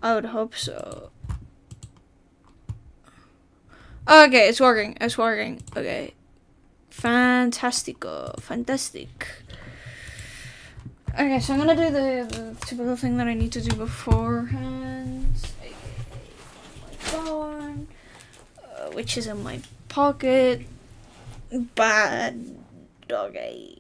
I would hope so. Okay, it's working. It's working. Okay. Fantastico. Fantastic. Okay, so I'm gonna do the typical thing that I need to do beforehand. My phone, which is in my pocket. Bad doggy.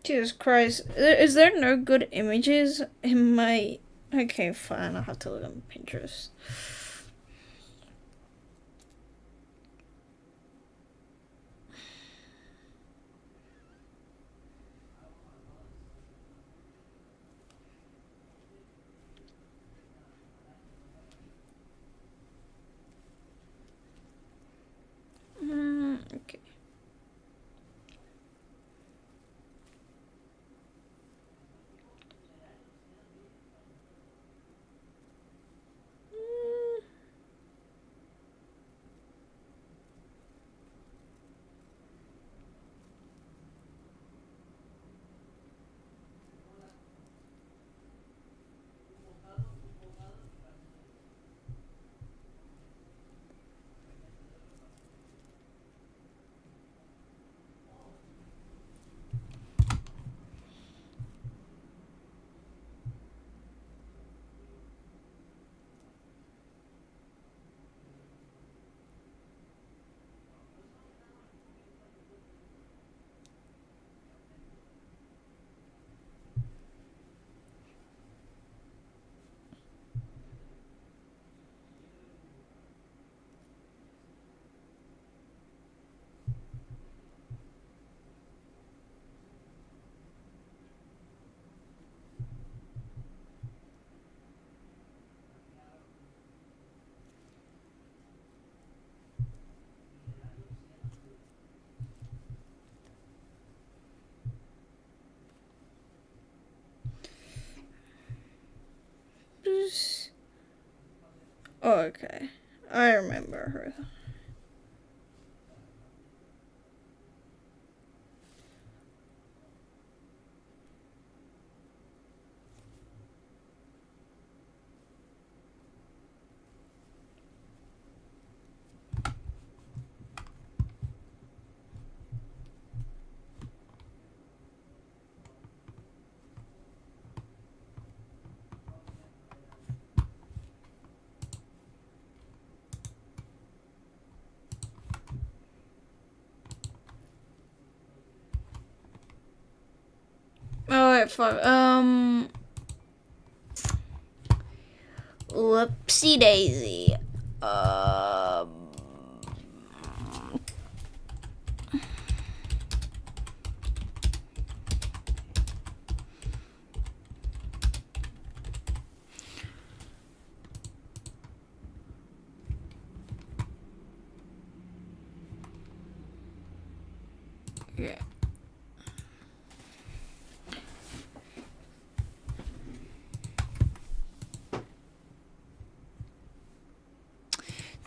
Jesus Christ. Is there no good images in my... Okay, fine. I'll have to look on Pinterest. Okay. Oh, okay. I remember her. Oh, wait, fuck. Whoopsie daisy. Yeah.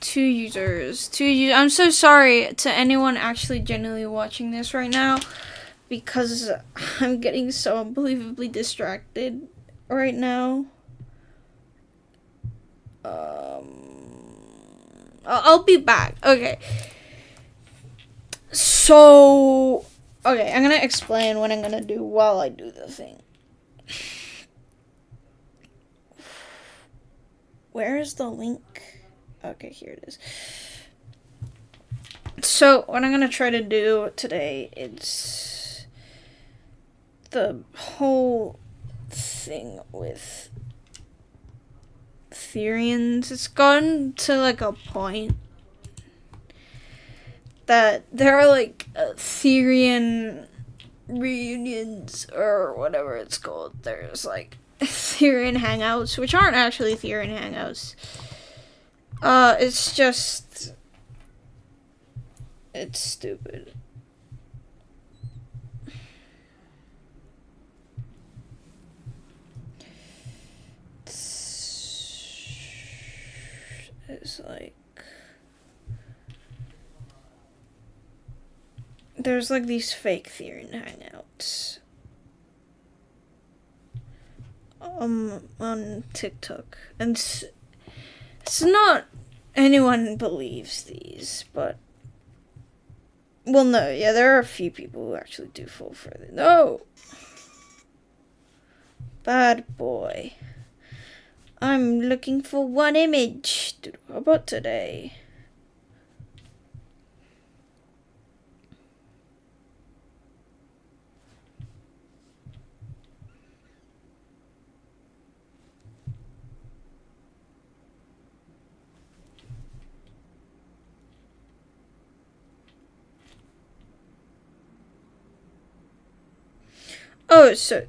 Two users. I'm so sorry to anyone actually genuinely watching this right now. because I'm getting so unbelievably distracted right now. I'll be back. Okay. So, okay, I'm gonna explain what I'm gonna do while I do the thing. Where is the link? Okay, here it is. So, what I'm gonna try to do today is the whole thing with Therians. It's gotten to like a point that there are like Therian reunions or whatever it's called. There's like Therian hangouts, which aren't actually Therian hangouts. It's just, it's stupid. It's like, there's like these fake Therian hangouts on TikTok, and it's not anyone believes these, but well, no, yeah, there are a few people who actually do fall for it. No, bad boy. I'm looking for one image. How about today? Oh, so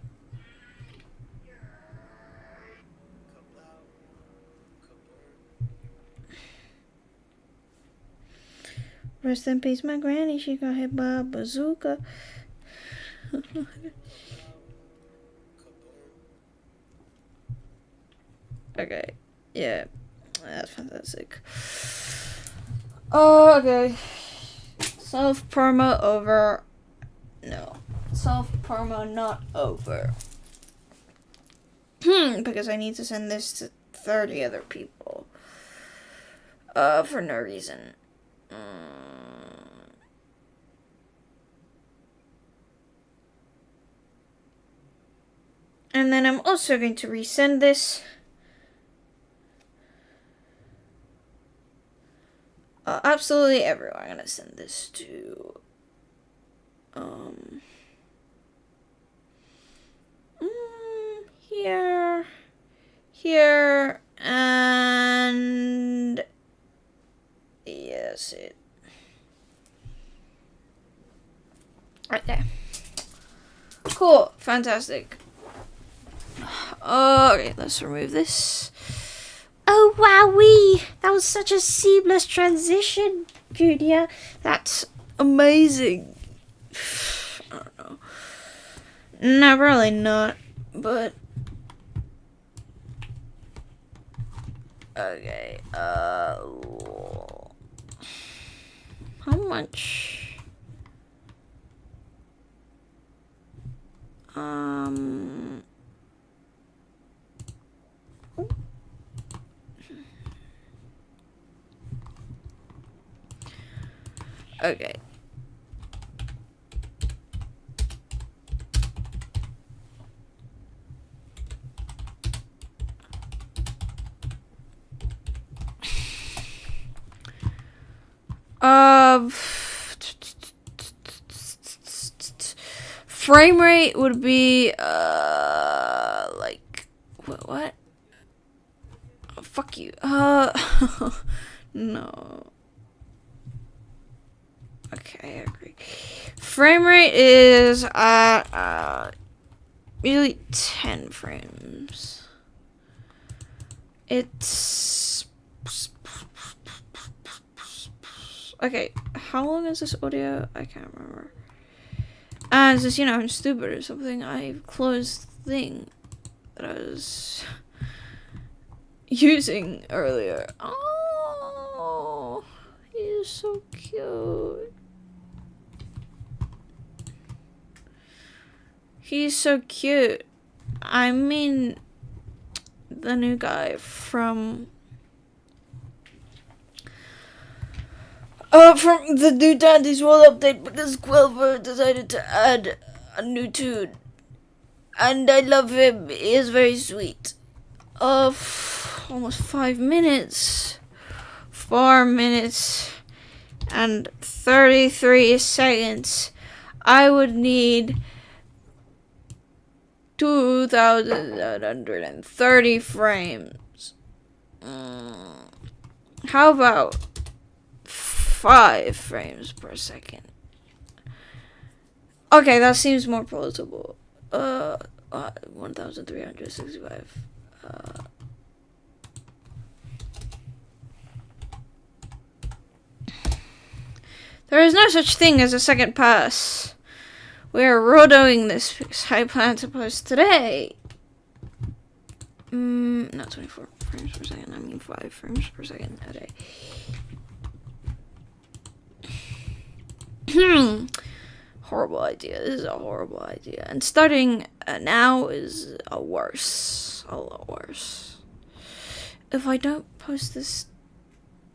rest in peace, my granny. She got hit by a bazooka. Okay, yeah, that's fantastic. Oh, okay. Self promo over. No, self promo not over. Because I need to send this to 30 other people. For no reason. And then I'm also going to resend this. Absolutely everyone. I'm gonna send this to here, and yes, it right there. Cool, fantastic. Okay, let's remove this. Oh, wowee! That was such a seamless transition, Julia. That's amazing. I don't know. No, probably not, but... Okay, how much... Okay. Frame rate would be like what? Oh, fuck you. No. Okay, I agree. Frame rate is at really 10 frames. It's okay. How long is this audio? I can't remember. Since you know I'm stupid or something, I closed the thing that I was using earlier. Oh, he's so cute. He's so cute. I mean, the new guy from the new Dandy's World update, because Quelver decided to add a new tune. And I love him. He is very sweet. Almost 5 minutes. 4 minutes and 33 seconds. I would need 2,130 frames. How about 5 frames per second? Okay, that seems more palatable. 1,365. There is no such thing as a second pass. We are rotoing this because I plan to post today. Not 24 frames per second, I mean 5 frames per second a day. Horrible idea. This is a horrible idea. And starting now is a lot worse. If I don't post this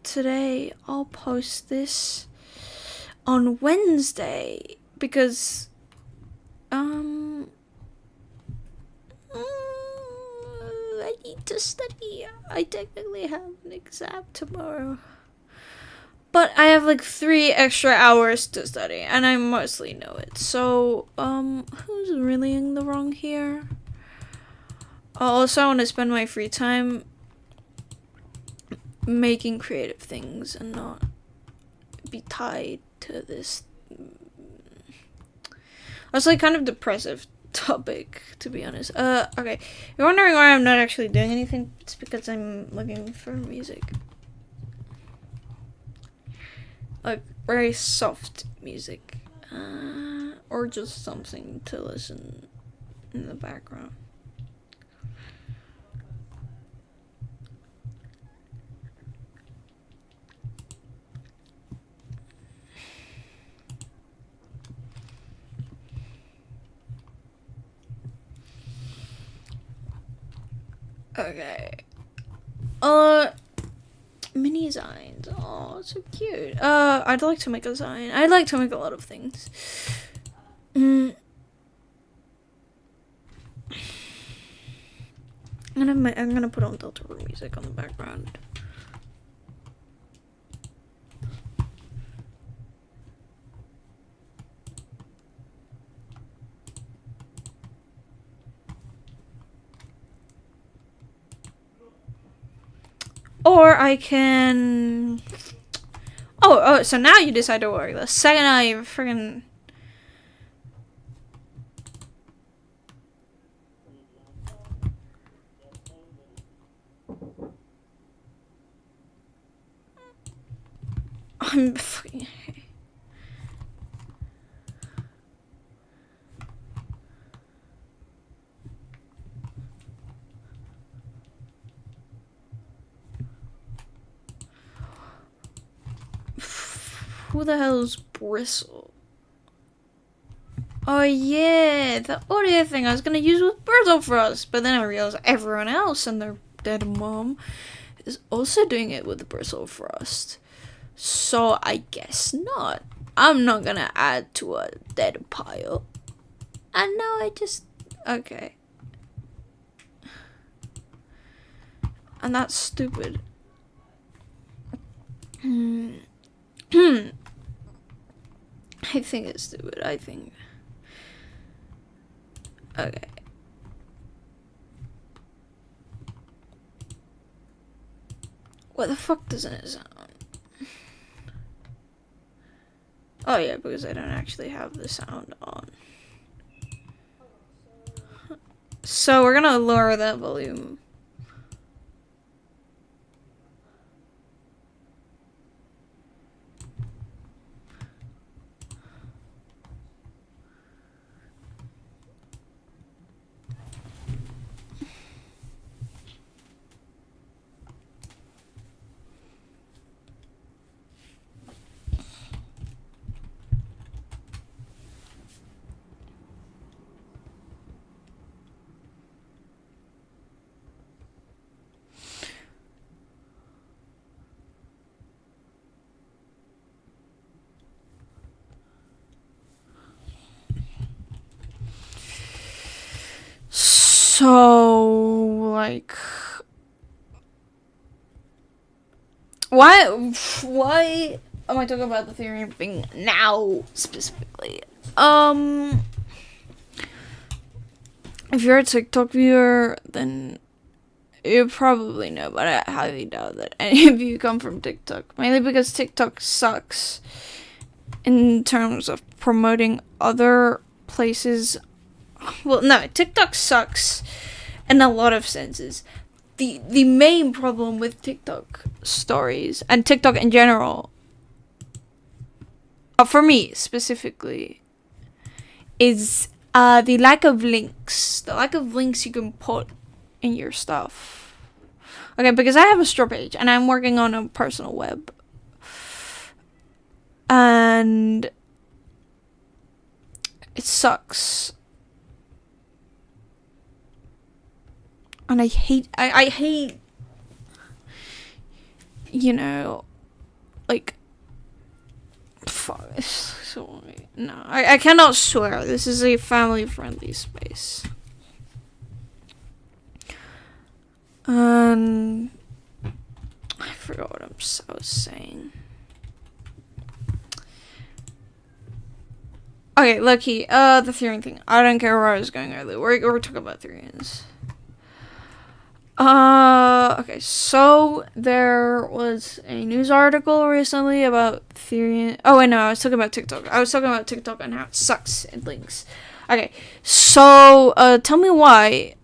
today, I'll post this on Wednesday because I need to study. I technically have an exam tomorrow, but I have like 3 extra hours to study and I mostly know it. So who's really in the wrong here? Also, I want to spend my free time making creative things and not be tied to this. That's like kind of depressive topic, to be honest. Okay. You're wondering why I'm not actually doing anything? It's because I'm looking for music. Like very soft music. Or just something to listen in the background. Okay. Mini designs. Oh, so cute. I'd like to make a design. I'd like to make a lot of things. I'm gonna put on Delta Room music on the background. Or I can... Oh, so now you decide to work. The second I friggin... I'm fucking... Who the hell is Bristle? Oh yeah, the audio thing I was gonna use with Bristle Frost, but then I realized everyone else and their dead mom is also doing it with Bristle Frost. So I guess not. I'm not gonna add to a dead pile. And now I just... Okay. And that's stupid. I think it's stupid. I think. Okay. What the fuck doesn't it sound? Oh yeah, because I don't actually have the sound on. So we're gonna lower that volume. So, like, why am I talking about the Therian thing now specifically? If you're a TikTok viewer, then you probably know, but I highly doubt that any of you come from TikTok. Mainly because TikTok sucks in terms of promoting other places. Well, no, TikTok sucks in a lot of senses. The main problem with TikTok stories and TikTok in general, for me specifically, is the lack of links. The lack of links you can put in your stuff. Okay, because I have a store page and I'm working on a personal web. And it sucks. And I hate, you know, like, fuck, so, no, I cannot swear. This is a family-friendly space. I forgot what I was saying. Okay, lucky, the Therian thing. I don't care where I was going earlier. We're talking about Therians. Okay, so there was a news article recently about Therian. Oh, wait, no, I was talking about TikTok. I was talking about TikTok and how it sucks at links. Okay, so, tell me why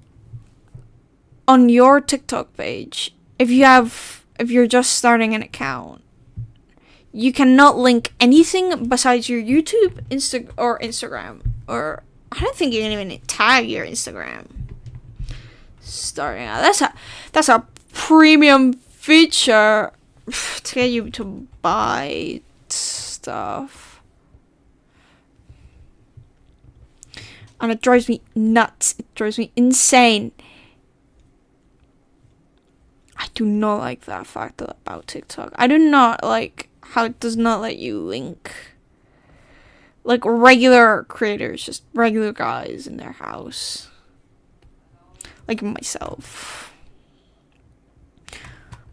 on your TikTok page, if you're just starting an account, you cannot link anything besides your YouTube, Instagram, or I don't think you can even tag your Instagram. Starting out, that's a premium feature to get you to buy stuff, and it drives me nuts. It drives me insane. I do not like that fact about TikTok. I do not like how it does not let you link, like, regular creators, just regular guys in their house. Like myself.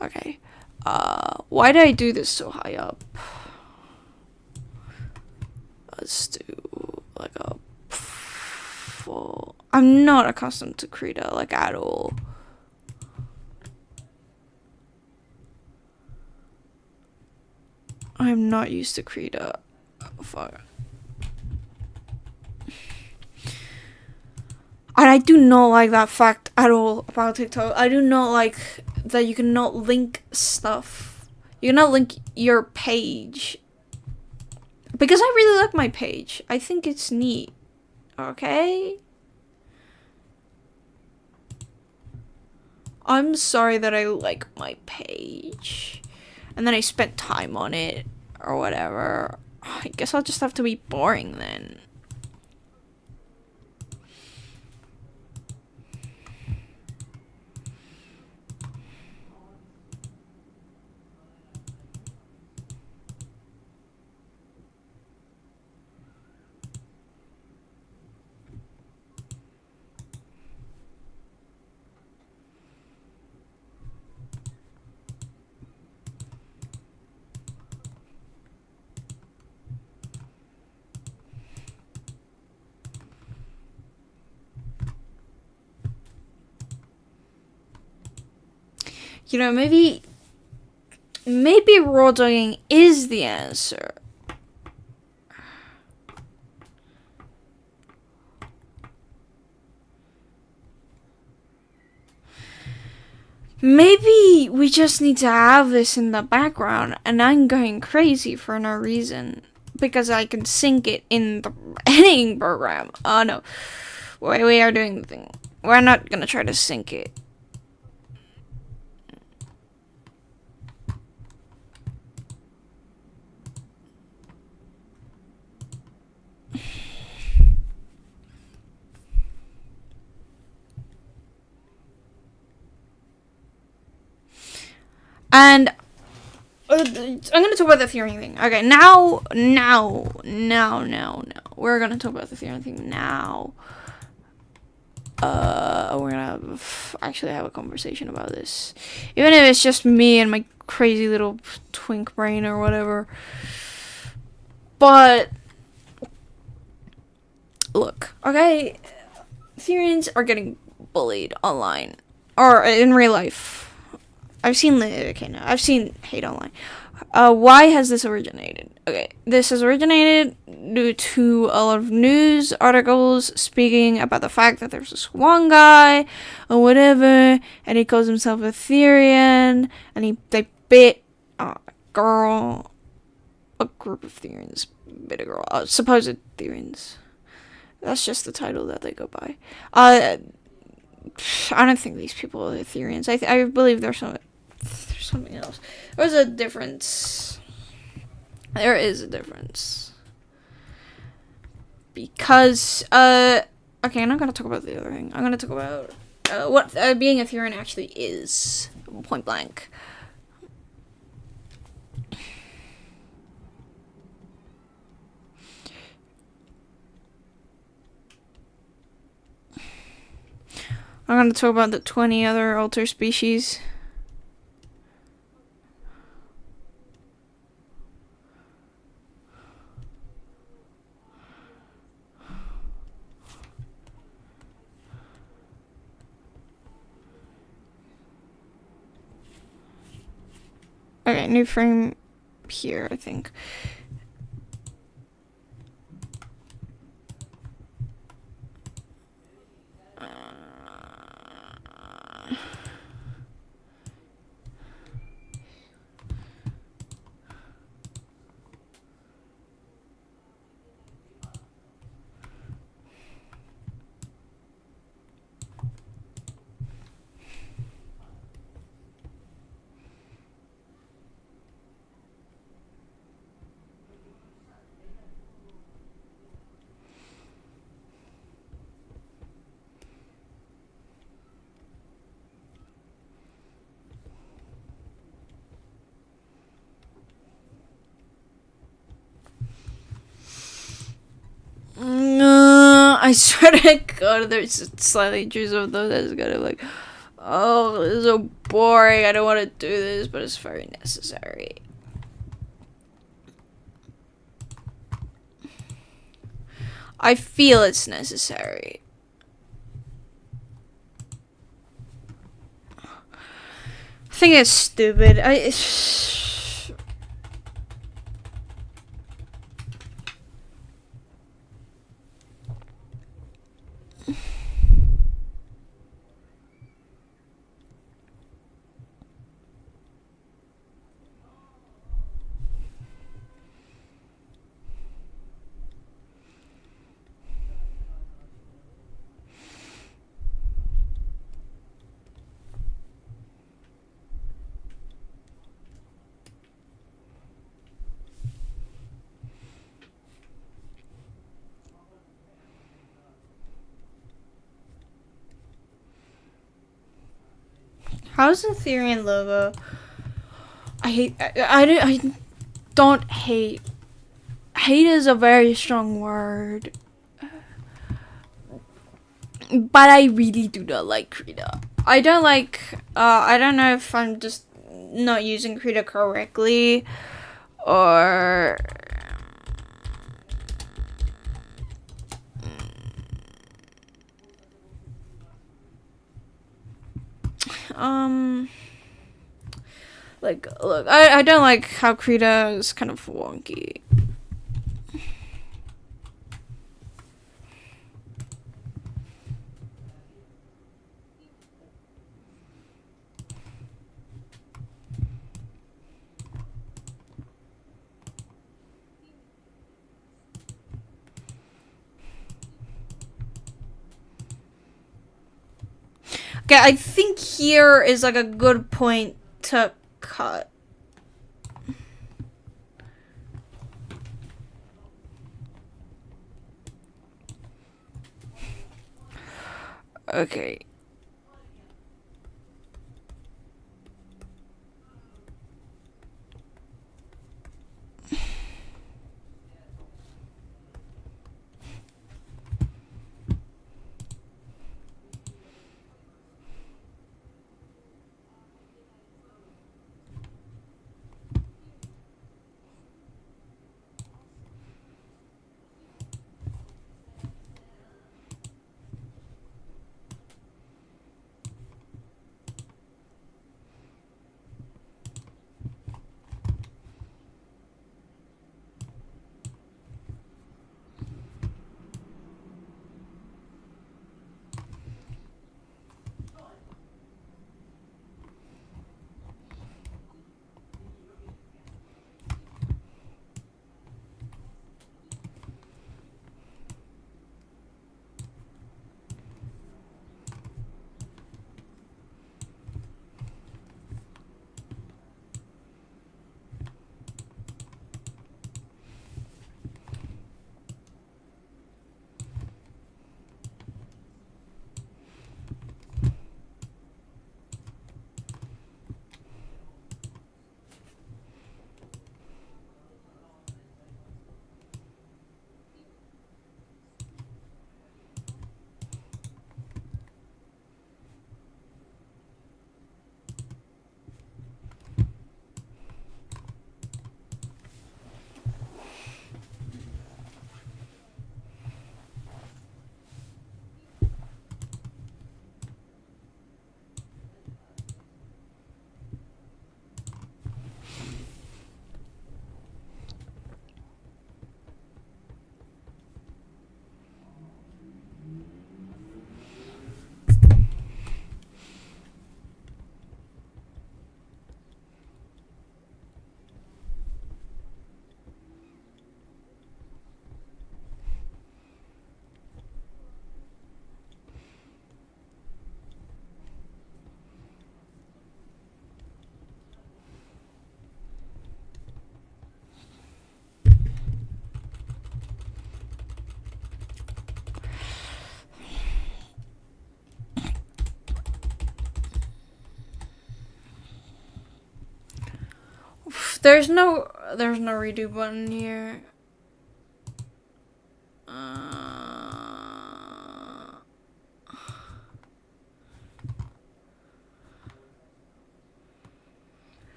Okay. Why did I do this so high up? Let's do like a full. I'm not accustomed to Krita, like, at all. I'm not used to Krita. Fuck. And I do not like that fact at all about TikTok. I do not like that you cannot link stuff. You cannot link your page. Because I really like my page. I think it's neat. Okay? I'm sorry that I like my page. And then I spent time on it. Or whatever. I guess I'll just have to be boring then. You know, maybe raw dogging is the answer. Maybe we just need to have this in the background and I'm going crazy for no reason. Because I can sync it in the editing program. Oh no. We are doing the thing. We're not gonna try to sync it. And I'm gonna talk about the Therian thing. Okay, now. We're gonna talk about the Therian thing now. We're gonna actually have a conversation about this, even if it's just me and my crazy little twink brain or whatever. But look, okay, Therians are getting bullied online or in real life. I've seen hate online. Why has this originated? Okay, this has originated due to a lot of news articles speaking about the fact that there's this one guy or whatever, and he calls himself a Therian, and they bit a girl, a group of Therians bit a girl, supposed Therians. That's just the title that they go by. I don't think these people are Therians. I believe there's something else. There's a difference. There is a difference. Because, okay, I'm not gonna talk about the other thing. I'm gonna talk about, what being a Therian actually is. Point blank. I'm gonna talk about the 20 other alter species. Okay, new frame here, I think. I swear to God, there's slightly juice of those that's kind of like, oh, this is so boring. I don't want to do this, but it's very necessary. I feel it's necessary. I think it's stupid. How's the Therian logo? I don't hate. Hate is a very strong word. But I really do not like Krita. I don't like, I don't know if I'm just not using Krita correctly, or... Like, look, I don't like how Krita is kind of wonky. Okay, I think here is like a good point to cut. Okay. There's no redo button here.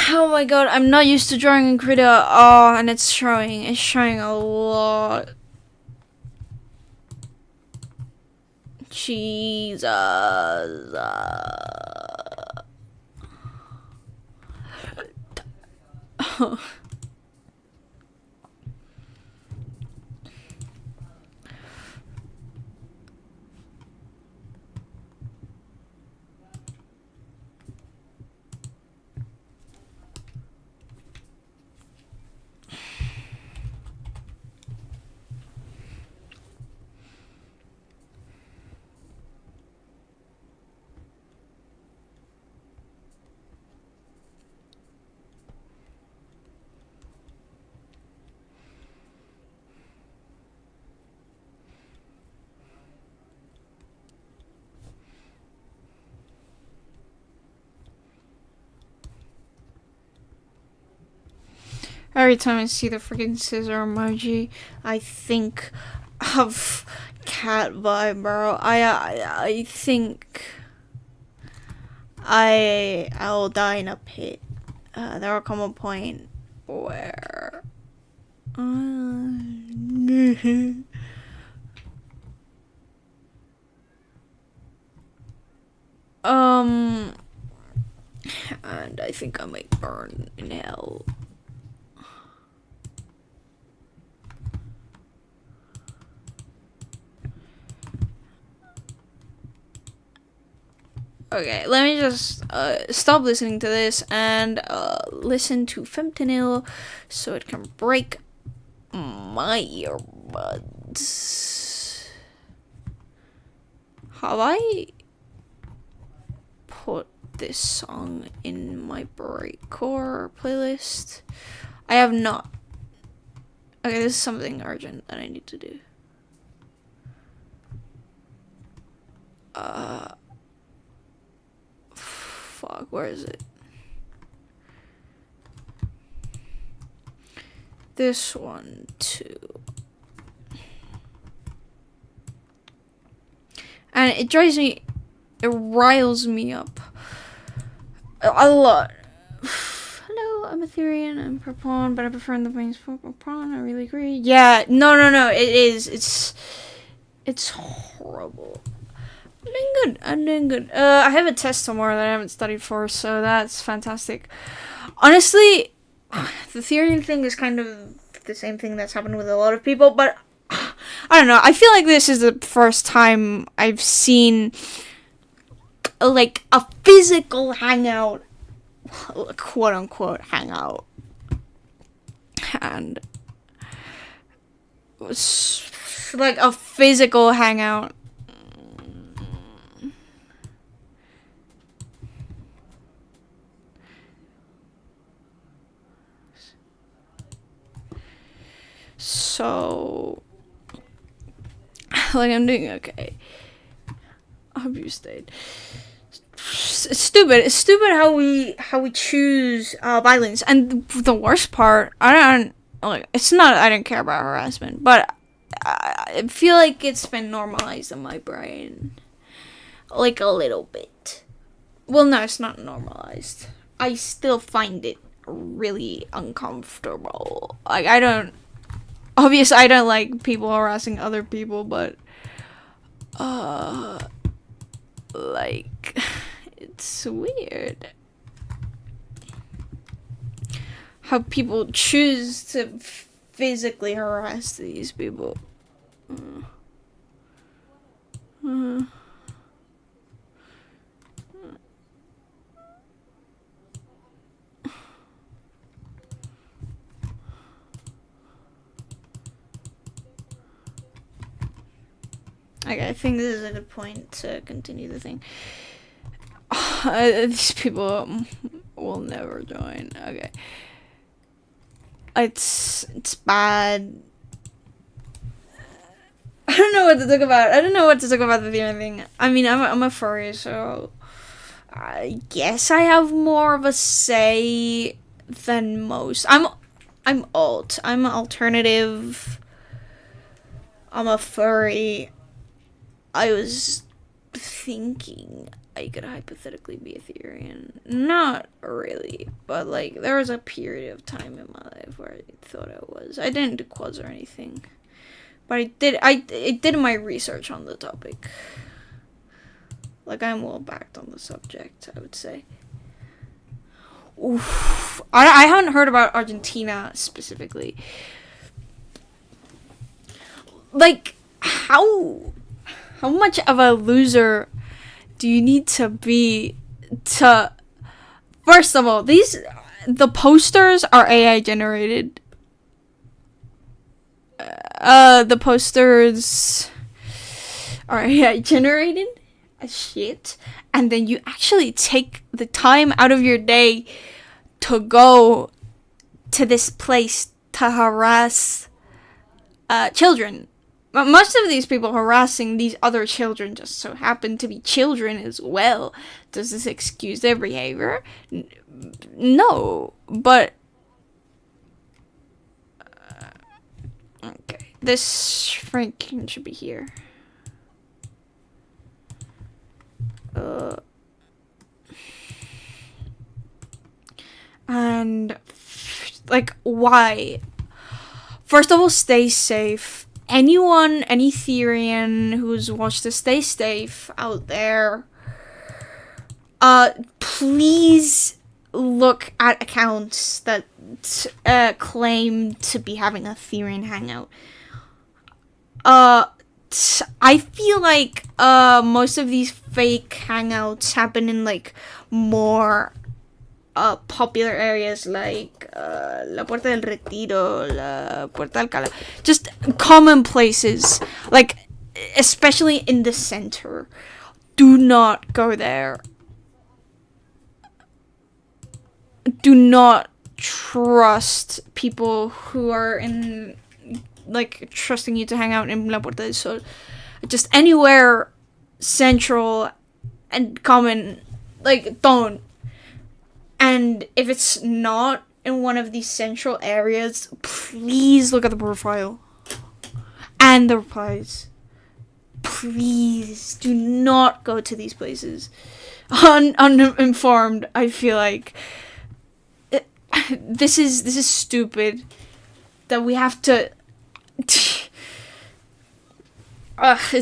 Oh my god, I'm not used to drawing in Krita. Oh, and it's showing a lot. Jesus. Every time I see the freaking scissor emoji, I think of cat vibe, bro. I think I'll die in a pit. There will come a point where and I think I might burn in hell. Okay, let me just stop listening to this and listen to fentanyl so it can break my earbuds. Have I put this song in my breakcore playlist? I have not. Okay, this is something urgent that I need to do. Fuck, where is it? This one too. And it drives me, it riles me up a lot. Hello, I'm a Therian, I'm per pawn, but I prefer the things for pawn, I really agree. Yeah, no, it is, it's horrible. I'm doing good. I have a test tomorrow that I haven't studied for, so that's fantastic. Honestly, the Therian thing is kind of the same thing that's happened with a lot of people, but I don't know. I feel like this is the first time I've seen like a physical hangout, quote unquote hangout, and it was like a physical hangout. So, like, I'm doing okay. I hope you stayed. It's stupid. It's stupid how we choose violence. And the worst part, it's not I don't care about harassment, but I feel like it's been normalized in my brain, like a little bit. Well, no, it's not normalized. I still find it really uncomfortable. Like, obviously, I don't like people harassing other people, but, like, it's weird how people choose to physically harass these people. Okay, I think this is a good point to continue the thing. These people will never join. Okay. It's bad. I don't know what to talk about. I don't know what to talk about the Therian thing. I mean, I'm a furry, so I guess I have more of a say than most. I'm alt. I'm alternative. I'm a furry. I was thinking I could hypothetically be a Therian. Not really, but like there was a period of time in my life where I thought I was. I didn't do quads or anything, but I did my research on the topic. Like I'm well backed on the subject, I would say. Oof. I haven't heard about Argentina specifically. Like how much of a loser do you need to be to... First of all, the posters are AI generated. The posters are AI generated as shit, and then you actually take the time out of your day to go to this place to harass children. Most of these people harassing these other children just so happen to be children as well. Does this excuse their behavior? No, but... okay, this Franklin should be here. And, like, why? First of all, stay safe. Any Therian who's watched this, stay safe out there. Please look at accounts that claim to be having a Therian hangout. I feel like most of these fake hangouts happen in like more popular areas like La Puerta del Retiro, La Puerta Alcalá, just common places, like especially in the center. Do not go there. Do not trust people who are in, like, trusting you to hang out in La Puerta del Sol. Just anywhere central and common, like, don't. And if it's not in one of these central areas, please look at the profile and the replies. Please do not go to these places uninformed. I feel like this is stupid that we have to. It's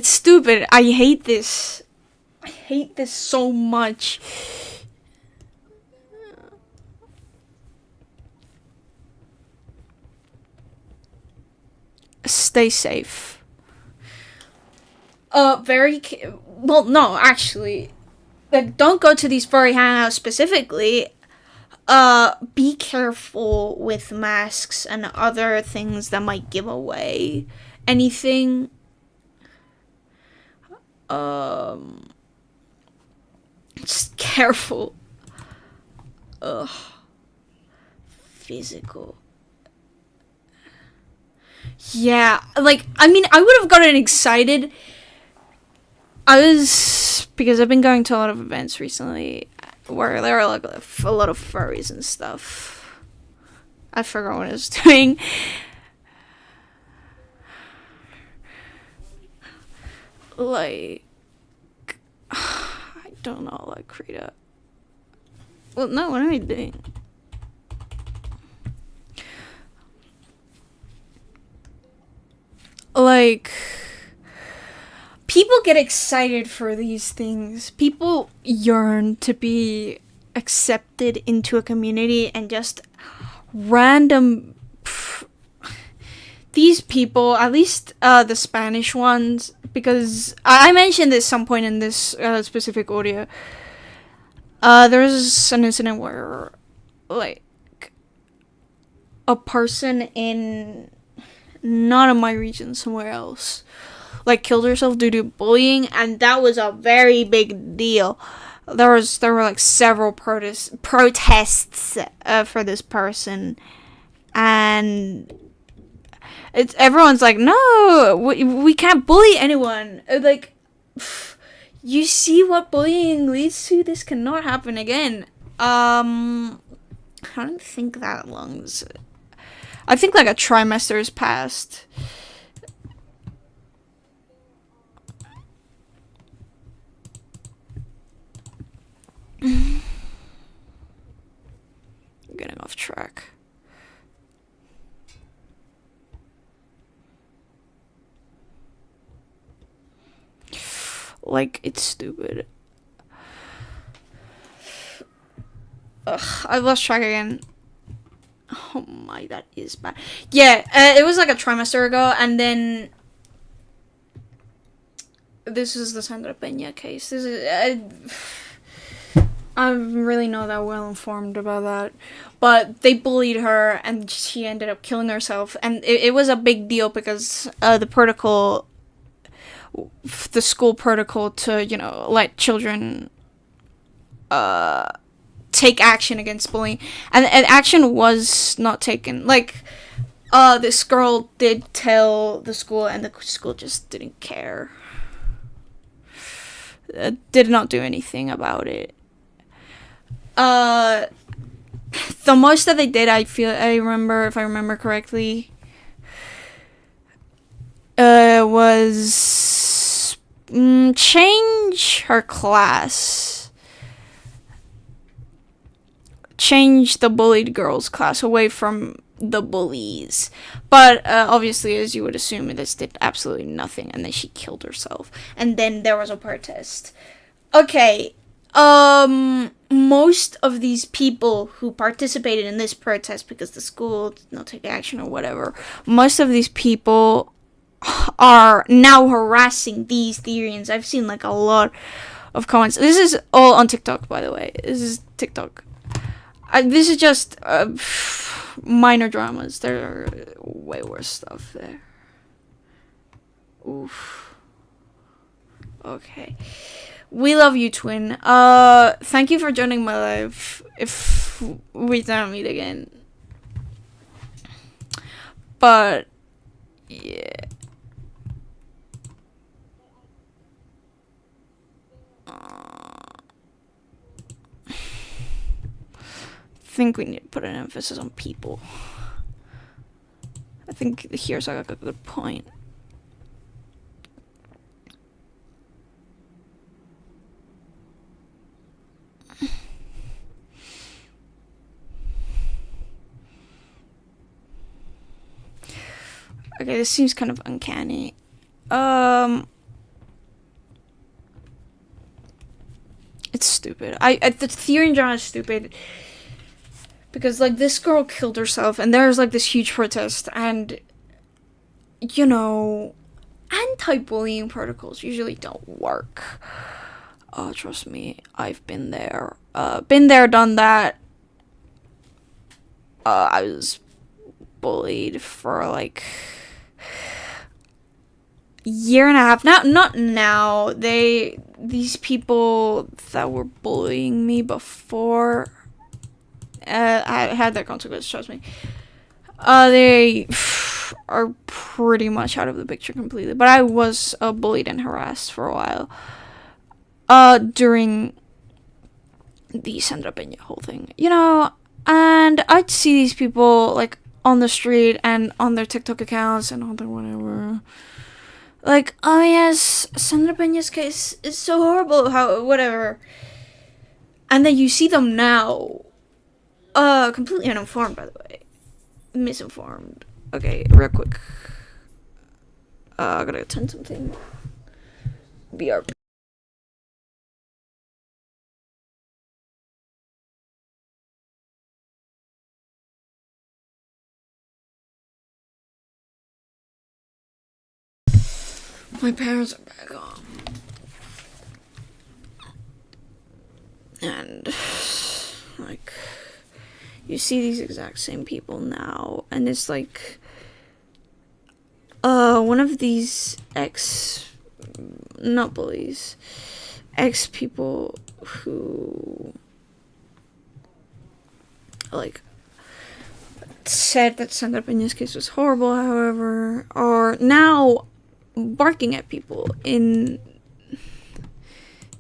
stupid. I hate this. I hate this so much. Stay safe. Well, no, actually, like, don't go to these furry hangouts specifically. Be careful with masks and other things that might give away anything. Just careful. Physical. Yeah, like, I mean, I would have gotten excited. Because I've been going to a lot of events recently where there are like a lot of furries and stuff. I forgot what I was doing. Like, I don't know, like, Krita. Well, no, what am I doing? Like, people get excited for these things. People yearn to be accepted into a community, and just random... these people, at least the Spanish ones, because I mentioned this some point in this specific audio. There was an incident where, like, a person in... not in my region, somewhere else, like, killed herself due to bullying, and that was a very big deal. There were like several protests for this person, and everyone's like, no, we can't bully anyone. Like, You see what bullying leads to? This cannot happen again. I don't think that long. I think like a trimester has passed. Getting off track. Like, it's stupid. Ugh, I lost track again. Oh my, that is bad. Yeah, it was like a trimester ago, and then this is the Sandra Peña case. This is I'm really not that well informed about that, but they bullied her, and she ended up killing herself, and it was a big deal because the protocol, the school protocol to, you know, let children take action against bullying, and action was not taken. Like, this girl did tell the school, and the school just didn't care. Did not do anything about it. The most that they did, I remember, if I remember correctly, was change her class. Change the bullied girls' class away from the bullies. But obviously, as you would assume, this did absolutely nothing, and then she killed herself. And then there was a protest. Okay, most of these people who participated in this protest because the school did not take action or whatever, most of these people are now harassing these Therians. I've seen like a lot of comments. This is all on TikTok, by the way. This is TikTok. This is just minor dramas. There are way worse stuff there. Oof. Okay. We love you, twin. Thank you for joining my live. If we don't meet again. But yeah. I think we need to put an emphasis on people. I think here's like a good point. Okay, this seems kind of uncanny. It's stupid. The Therian drama is stupid. Because, like, this girl killed herself, and there's, like, this huge protest, and, you know, anti-bullying protocols usually don't work. Oh, trust me, I've been there. Been there, done that. I was bullied for, like, year and a half. Not now. These people that were bullying me before... I had that consequence, trust me. They are pretty much out of the picture completely. But I was bullied and harassed for a while. During the Sandra Peña whole thing. You know, and I'd see these people, like, on the street and on their TikTok accounts and on their whatever. Like, oh yes, Sandra Peña's case is so horrible, whatever. And then you see them now. Completely uninformed, by the way. Misinformed. Okay, real quick. I gotta attend something. BRB. My parents are back home. And, like... You see these exact same people now, and it's like, one of these not bullies, people who, like, said that Sandra Peña's case was horrible, however, are now barking at people in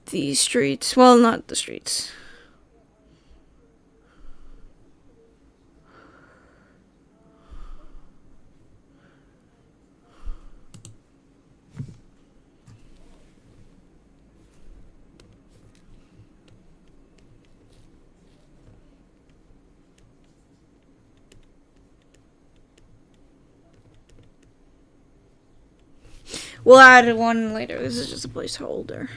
the streets. Well, not the streets. We'll add one later. This is just a placeholder.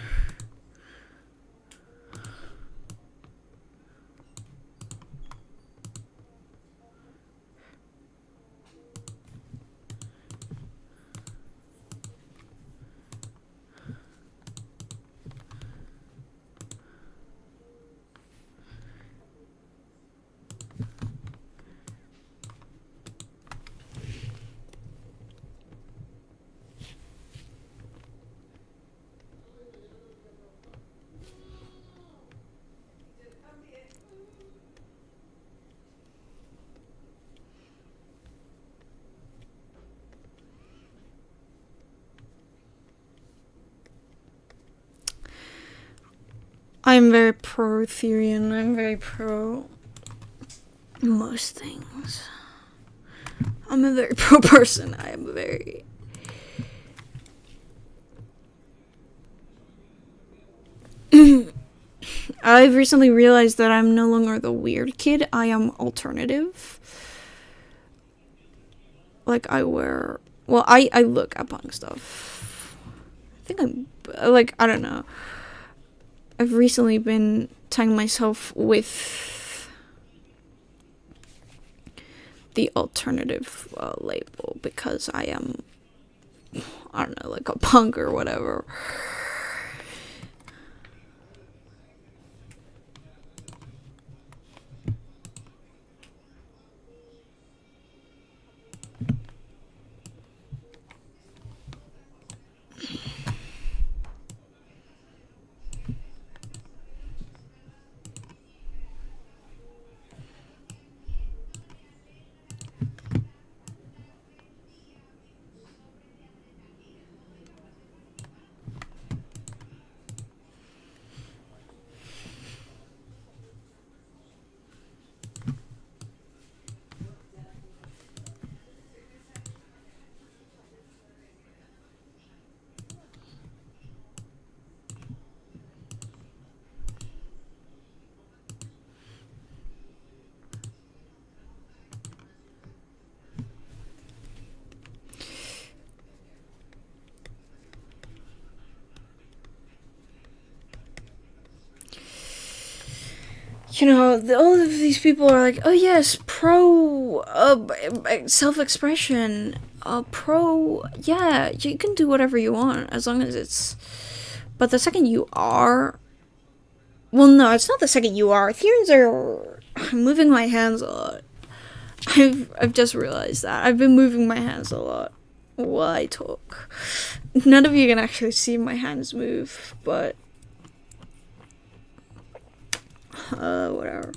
I'm very pro Therian. I'm very pro most things. I'm a very pro person. I am a very... I've recently realized that I'm no longer the weird kid. I am alternative. Like, I wear... Well, I look at punk stuff. I think I'm... Like, I don't know. I've recently been tagging myself with the alternative label because I am, I don't know, like a punk or whatever. You know, all of these people are like, oh yes, pro self-expression, pro, yeah, you can do whatever you want as long as it's, but the second you are, well, no, it's not the second you are. Therians are, I'm moving my hands a lot. I've just realized that. I've been moving my hands a lot while I talk. None of you can actually see my hands move, but whatever.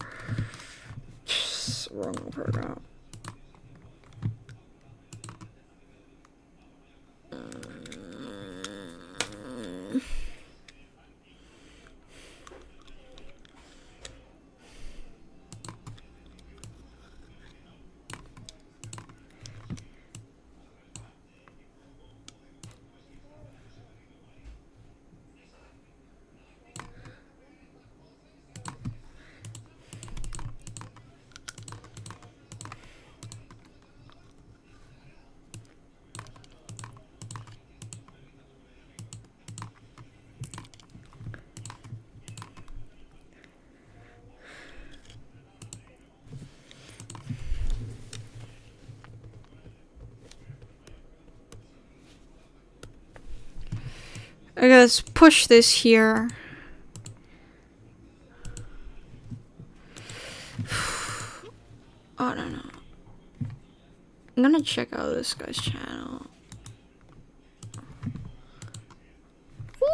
Wrong program. Okay, let's push this here. I don't know. I'm gonna check out this guy's channel.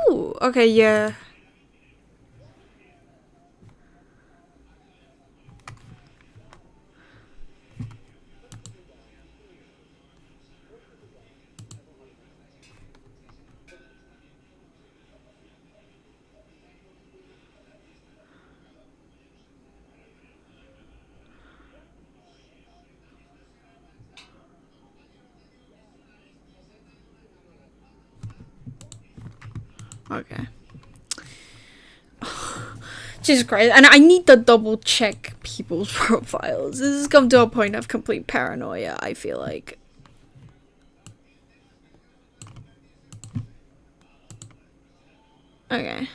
Ooh, okay, yeah. Okay. Jesus Christ. And I need to double check people's profiles. This has come to a point of complete paranoia, I feel like. Okay.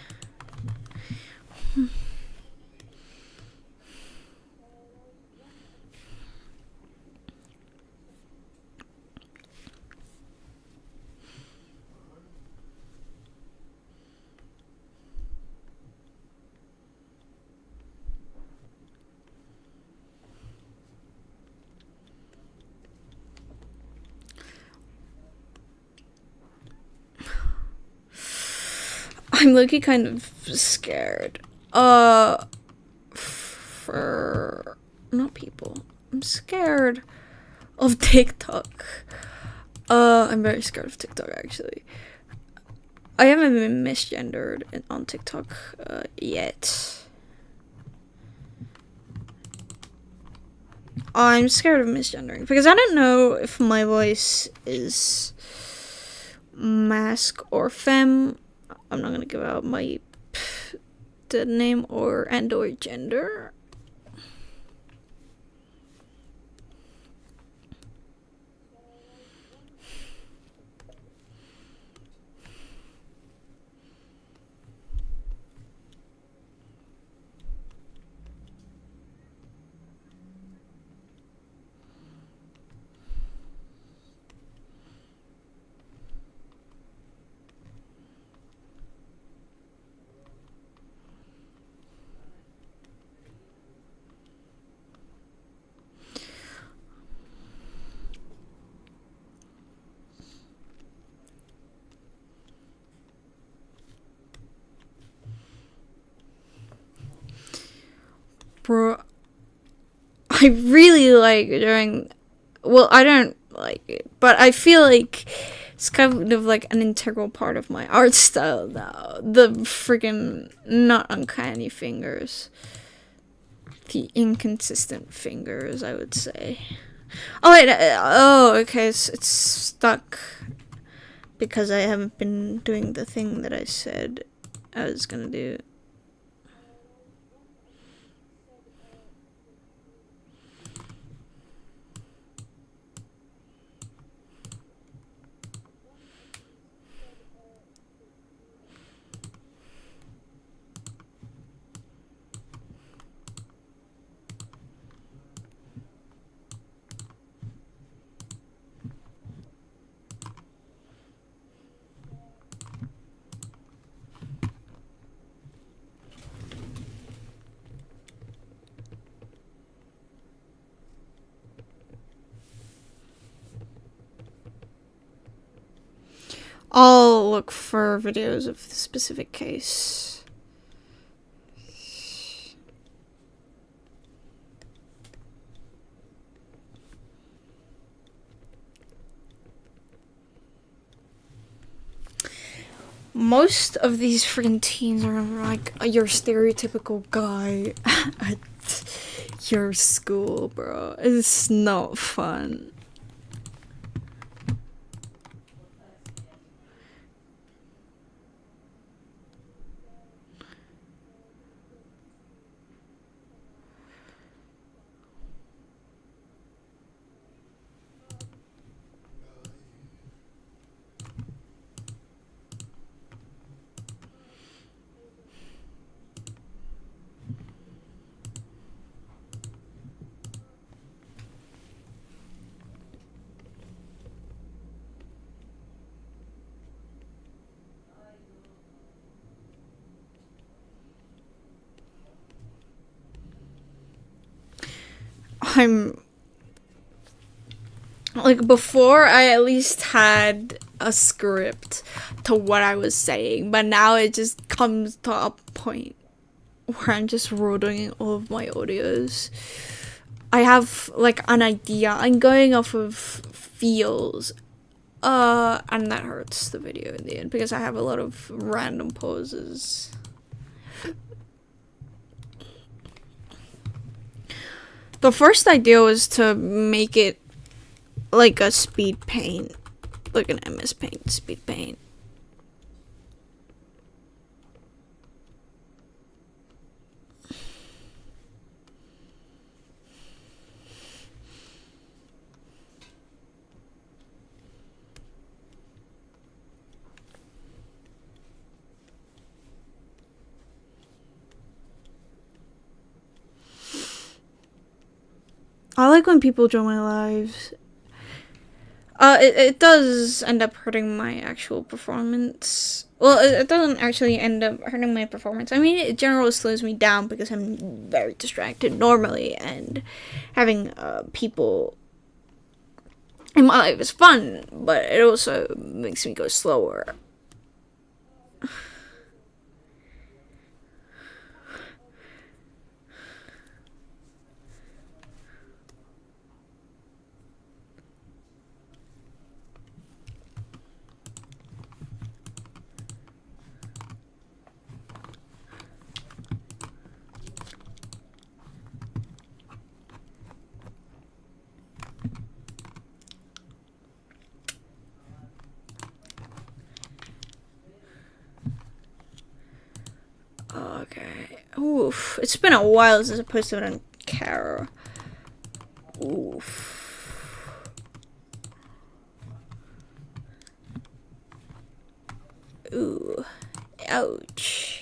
I'm looking kind of scared. For not people. I'm scared of TikTok. I'm very scared of TikTok actually. I haven't been misgendered on TikTok yet. I'm scared of misgendering because I don't know if my voice is mask or femme. I'm not gonna give out my dead name or gender. Bro, I really like doing. Well, I don't like it, but I feel like it's kind of like an integral part of my art style now. The freaking not uncanny fingers, the inconsistent fingers, I would say. Oh wait, okay, it's stuck because I haven't been doing the thing that I said I was gonna do. I'll look for videos of the specific case. Most of these freaking teens are like your stereotypical guy at your school, bro. It's not fun. I'm like, before I at least had a script to what I was saying, but now it just comes to a point where I'm just rotating all of my audios. I have like an idea. I'm going off of feels, and that hurts the video in the end because I have a lot of random pauses. The first idea was to make it like a speed paint, like an MS Paint speed paint. I like when people join my lives. It does end up hurting my actual performance. Well, it doesn't actually end up hurting my performance. I mean, it generally slows me down because I'm very distracted normally, and having people in my life is fun, but it also makes me go slower. Okay. Oof. It's been a while since I posted on Kara. Oof. Ooh. Ouch.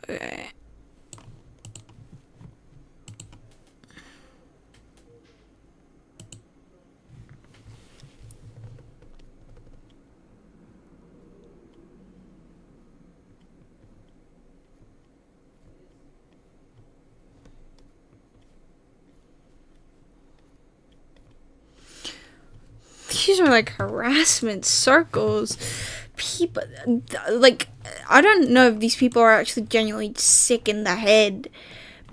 Okay. These are like harassment circles. People, like, I don't know if these people are actually genuinely sick in the head,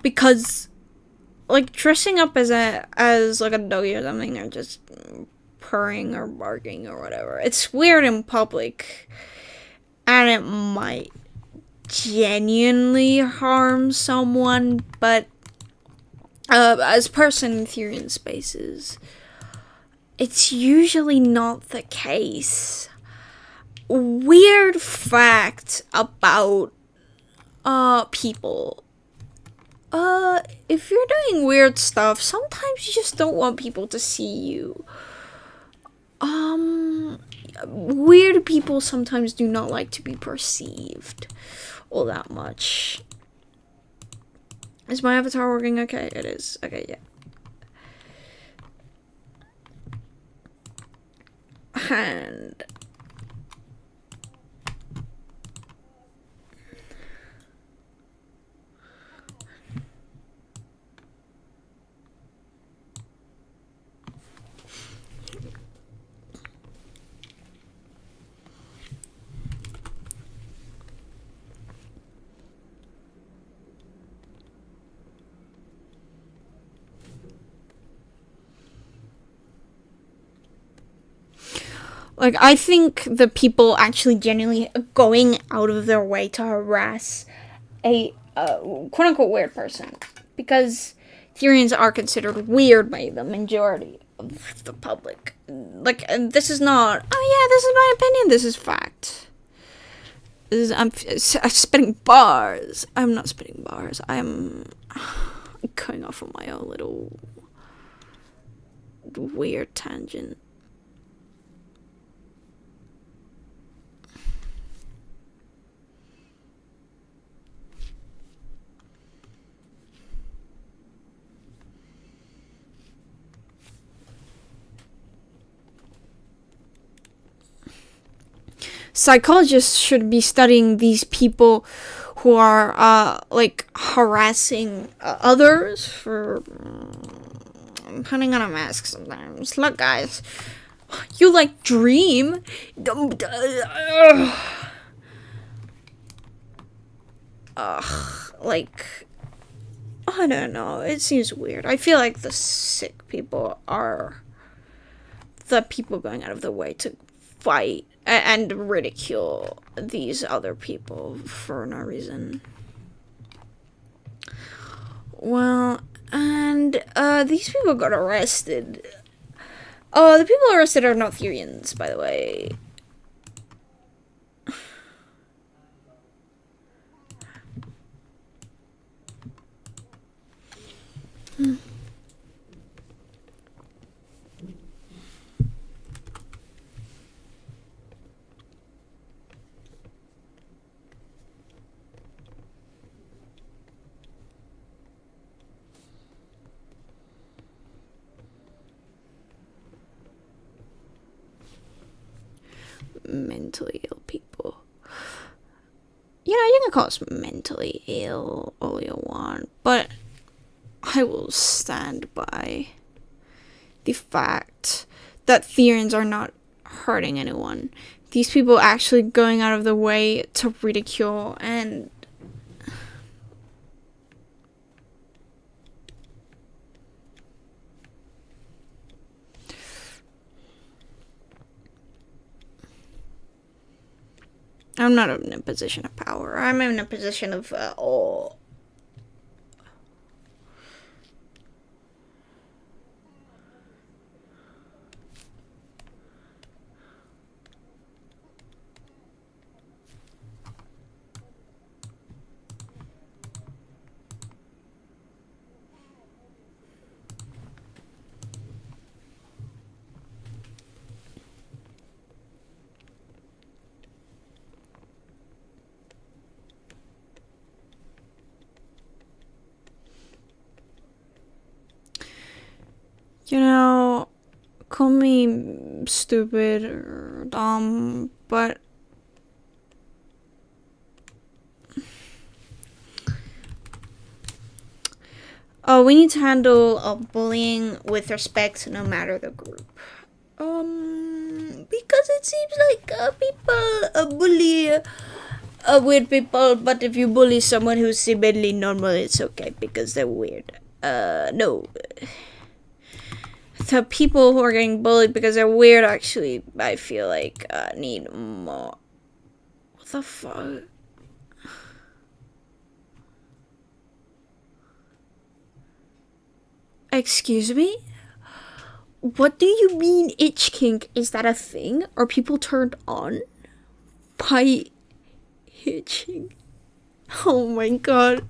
because, like, dressing up as like a doggy or something, or just purring or barking or whatever, it's weird in public, and it might genuinely harm someone, but as person in Therian spaces, it's usually not the case. Weird fact about people. If you're doing weird stuff, sometimes you just don't want people to see you. Weird people sometimes do not like to be perceived all that much. Is my avatar working okay? It is. Okay, yeah. And like, I think the people actually genuinely going out of their way to harass a quote-unquote weird person, because Therians are considered weird by the majority of the public. Like, this is not, oh yeah, this is my opinion, this is fact. I'm spitting bars. I'm not spitting bars. I'm going off on my own little weird tangent. Psychologists should be studying these people who are like harassing others for putting on a mask sometimes. Look, guys, You like dream? Like, I don't know. It seems weird. I feel like the sick people are the people going out of their way to fight and ridicule these other people for no reason. Well, and these people got arrested. Oh, the people arrested are not Therians, by the way. Mentally ill people. You know, you can call us mentally ill all you want, but I will stand by the fact that Therians are not hurting anyone. These people actually going out of the way to ridicule and I'm not in a position of power. I'm in a position of all. You know, call me stupid or dumb, but we need to handle bullying with respect no matter the group. Because it seems like people bully weird people, but if you bully someone who's seemingly normal, it's okay because they're weird. No. The people who are getting bullied because they're weird actually, I feel like, need more. What the fuck? Excuse me? What do you mean itch kink? Is that a thing? Are people turned on by itching? Oh my god.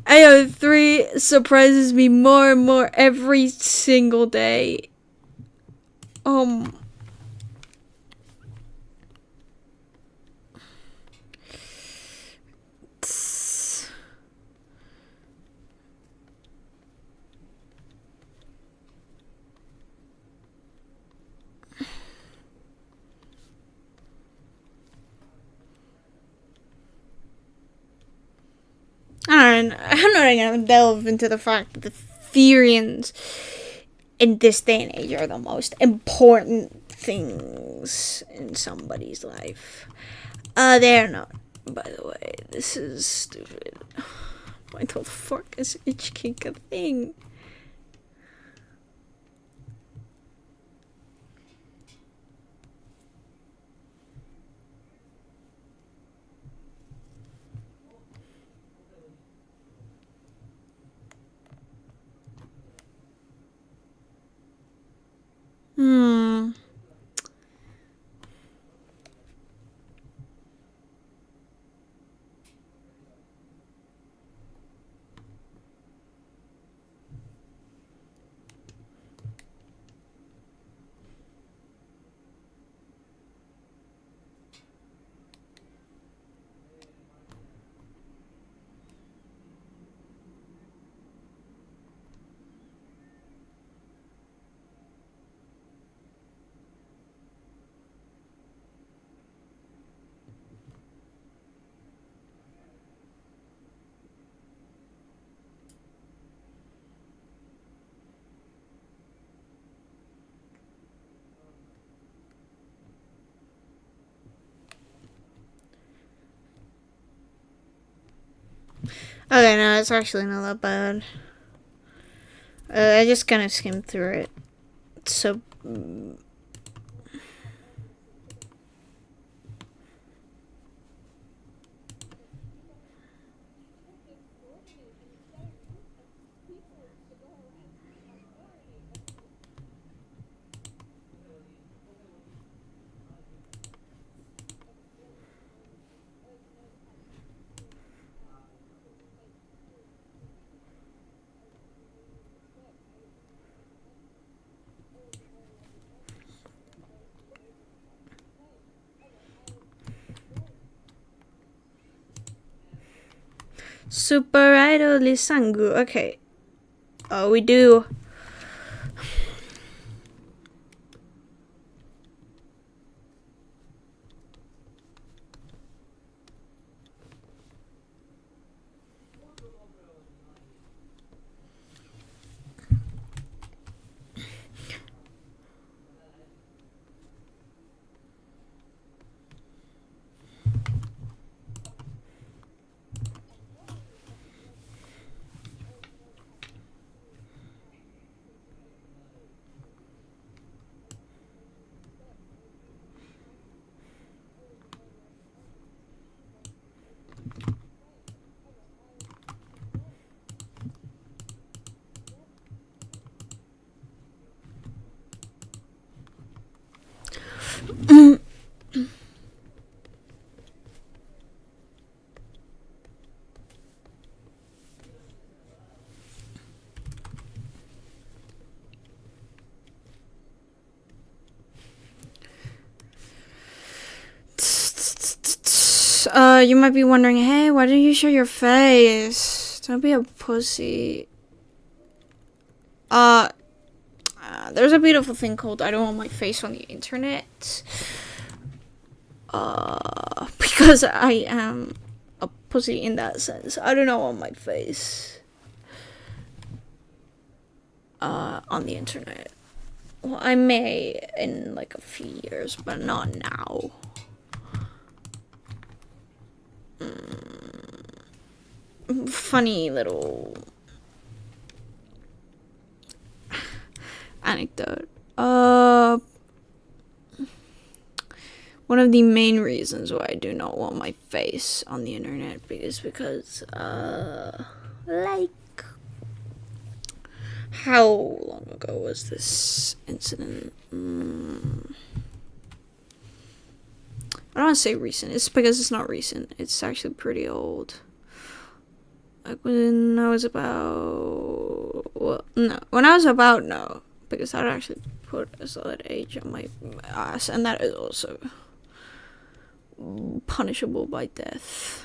AO3 surprises me more and more every single day. I'm not gonna delve into the fact that the Therians in this day and age are the most important things in somebody's life. They're not, by the way. This is stupid. Why the fuck is itch kink a thing? Okay, no, it's actually not that bad. I just kind of skimmed through it. So. Super Idol Lisangu. Okay. Oh, we do. You might be wondering, hey, why didn't you show your face? Don't be a pussy. There's a beautiful thing called I don't want my face on the internet. Because I am a pussy in that sense. I don't want my face on the internet. Well, I may in like a few years, but not now. Funny little anecdote. One of the main reasons why I do not want my face on the internet is because, like, how long ago was this incident? I don't want to say recent. It's because it's not recent. It's actually pretty old. Like when I was about, no, because that actually put a solid age on my ass, and that is also punishable by death.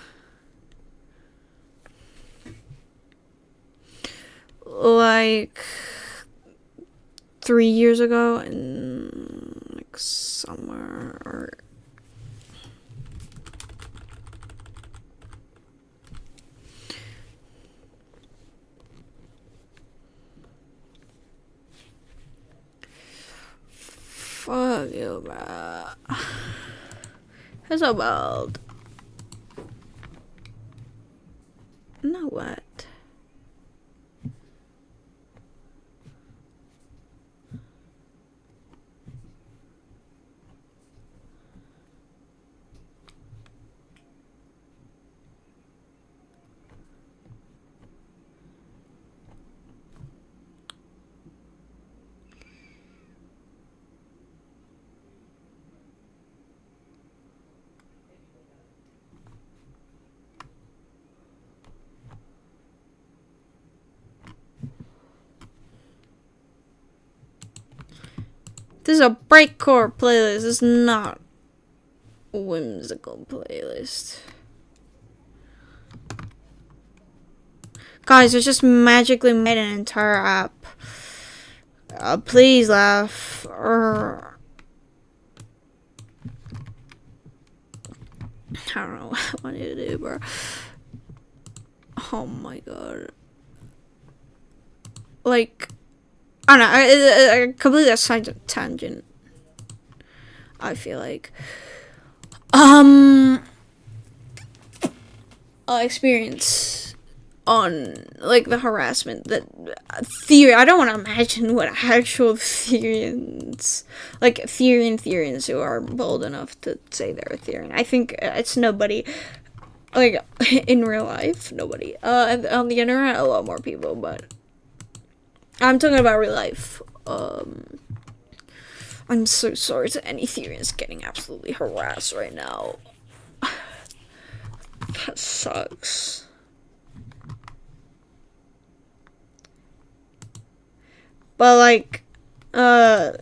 Like 3 years ago, in like summer or fuck you, bro. It's about no what. This is a breakcore playlist. It's not a whimsical playlist. Guys, I just magically made an entire app. Please laugh. I don't know what I want you to do, bro. Oh my god. Like, I don't know. I completely aside a tangent. I feel like. Experience on like the harassment that theory. I don't want to imagine what actual Therians, like Therians who are bold enough to say they're a Therian. I think it's nobody. Like in real life, nobody. On the internet, a lot more people, but I'm talking about real life. I'm so sorry to any Therians getting absolutely harassed right now. That sucks. But like, I'm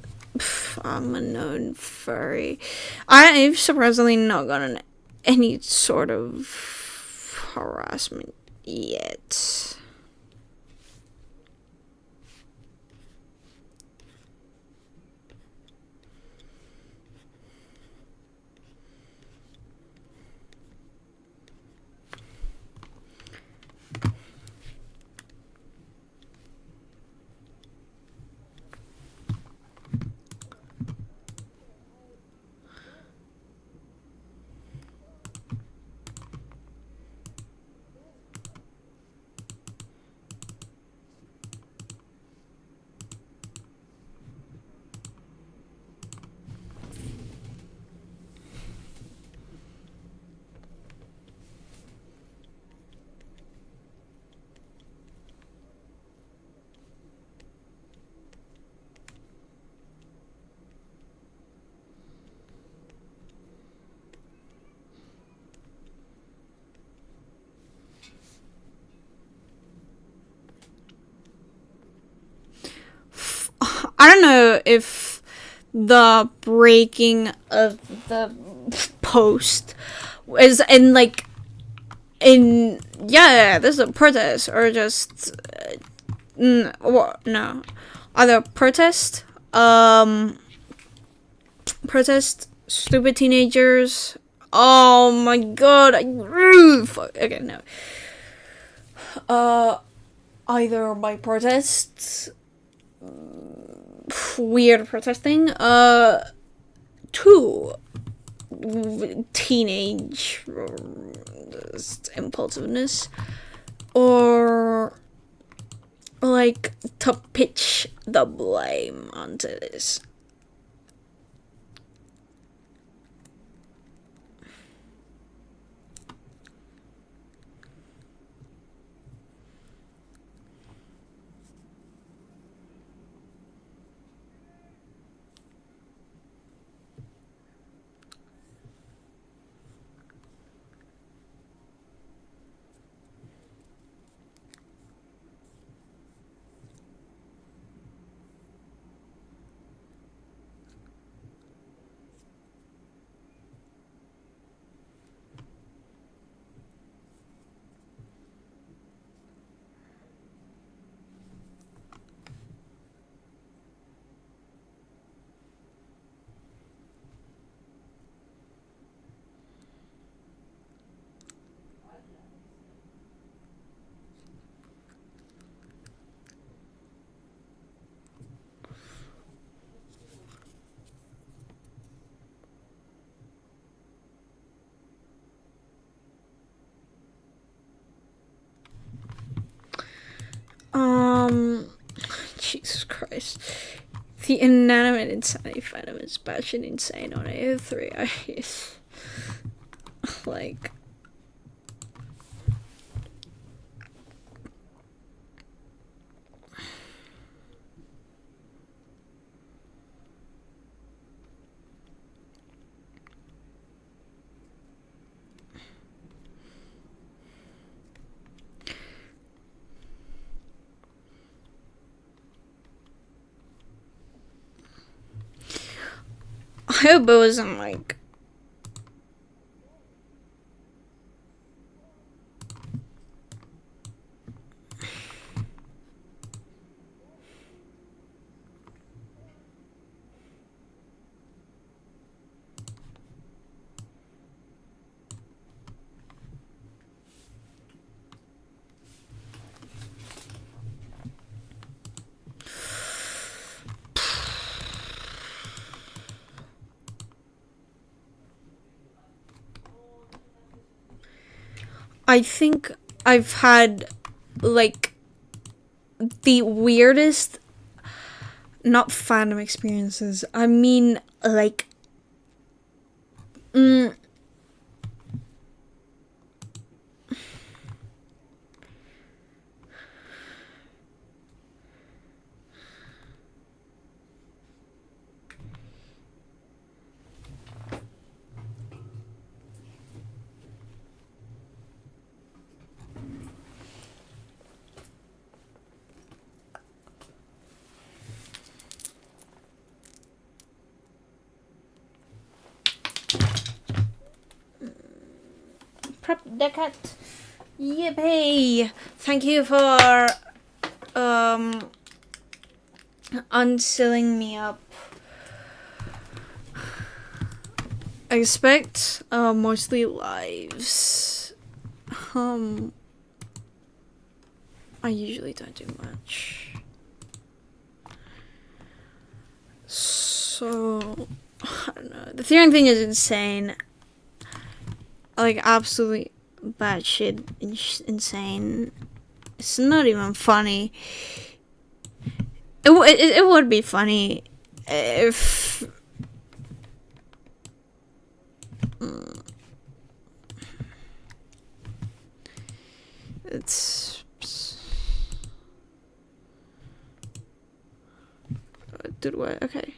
a known furry. I've surprisingly not gotten any sort of harassment yet. I don't know if the breaking of the post is in like there's a protest or just no either protest stupid teenagers. Oh my god, fuck. Okay, no. Either by protests, weird protesting, two teenage impulsiveness, or like to pitch the blame onto this. Jesus Christ. The inanimate insanity phantom is batshit insane on AO3. Like, I hope it wasn't like I think I've had like the weirdest, not fandom experiences. I mean, like, prep the cat. Yippee! Thank you for unsealing me up. I expect mostly lives. I usually don't do much. So I don't know. The Therian thing is insane. Like, absolutely batshit insane. It's not even funny. It would be funny if it's did what? Okay.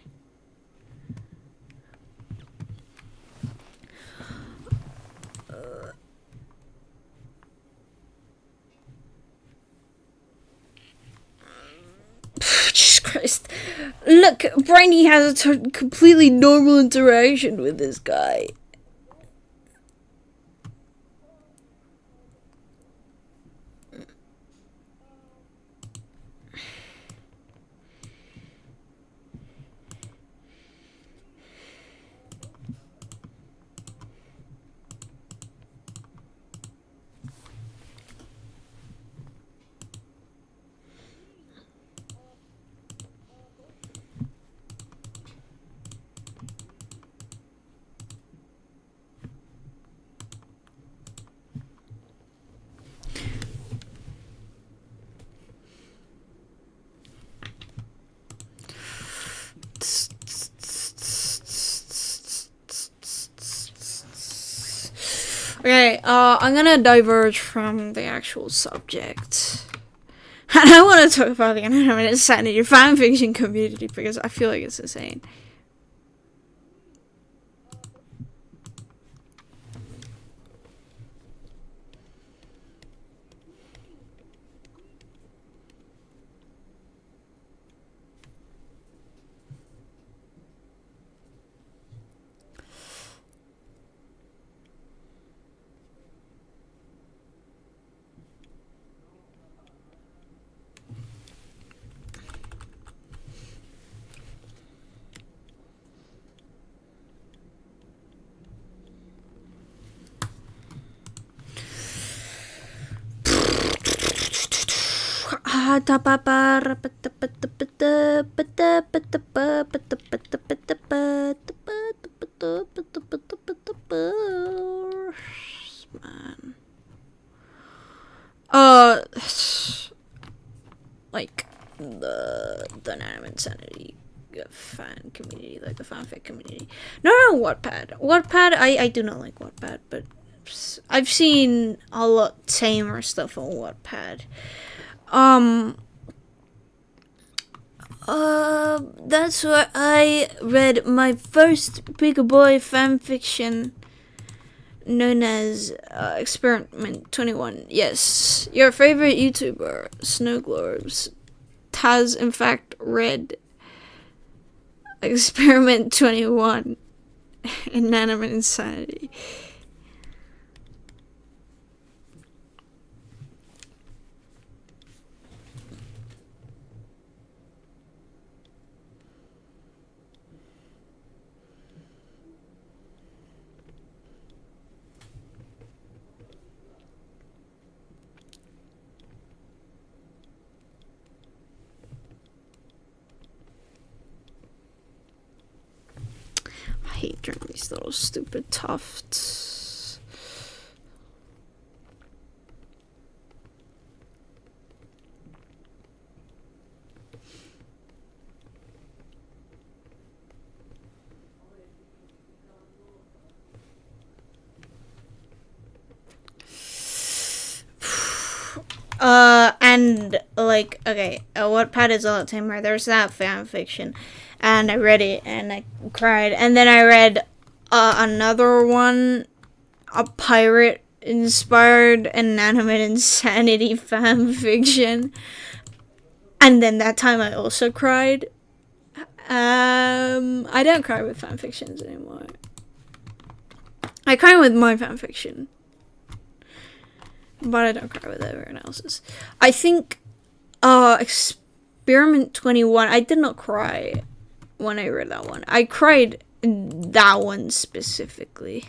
Jesus Christ. Look, Brainy has a completely normal interaction with this guy. Okay, I'm gonna diverge from the actual subject. And I want to talk about the anime insanity fanfiction community because I feel like it's insane. Man. Like the anime insanity fan community, like the fanfic community. No, Wattpad. I do not like Wattpad, but I've seen a lot tamer stuff on Wattpad. That's where I read my first big boy fanfiction, known as Experiment 21. Yes, your favorite YouTuber, Snowglobes, has in fact read Experiment 21 in Anime Insanity. I hate drawing these little stupid tufts. And like, okay, Wattpad is a lot tamer. There's that fan fiction, and I read it and I cried. And then I read another one, a pirate inspired inanimate insanity fan fiction, and then that time I also cried. I don't cry with fan fictions anymore. I cry with my fan fiction, but I don't cry with everyone else's. I think Experiment 21, I did not cry when I read that one. I cried in that one specifically.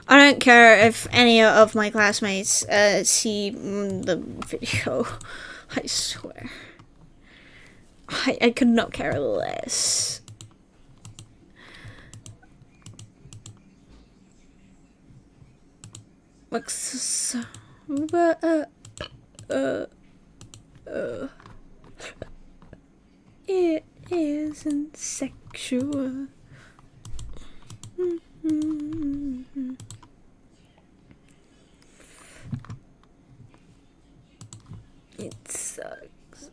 I don't care if any of my classmates see the video. I swear. I could not care less. It isn't sexual. It sucks.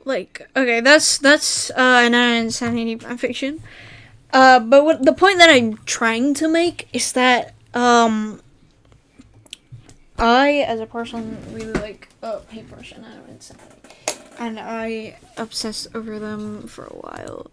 Like, okay, that's an insanity fanfiction. But what the point that I'm trying to make is that I, as a person, really like papers and insanity, and I obsessed over them for a while.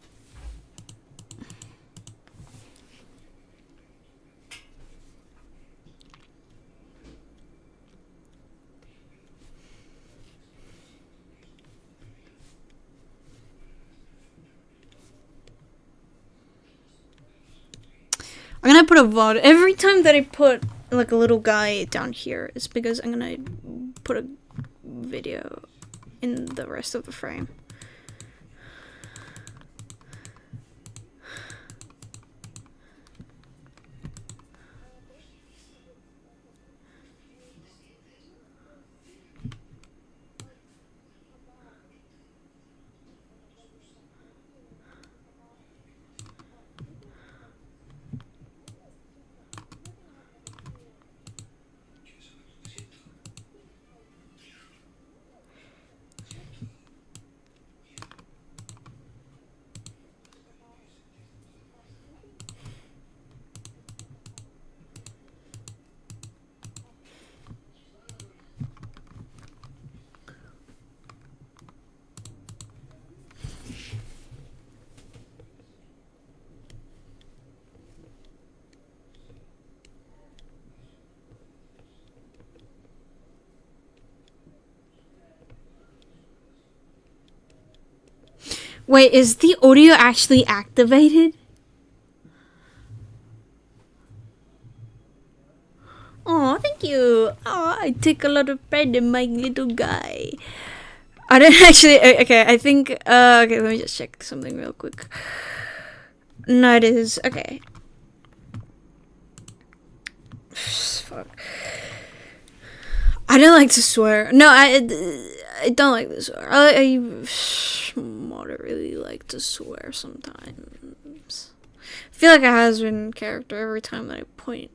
I'm gonna put a VOD every time that I put like a little guy down here. It's because I'm gonna put a video in the rest of the frame. Wait, is the audio actually activated? Oh, thank you. Oh, I take a lot of pride in my little guy. I didn't actually. Okay, I think. Okay, let me just check something real quick. No, it is. Okay. Fuck. I don't like to swear. No, I don't like to swear. I moderately like to swear sometimes. I feel like a has-been character every time that I point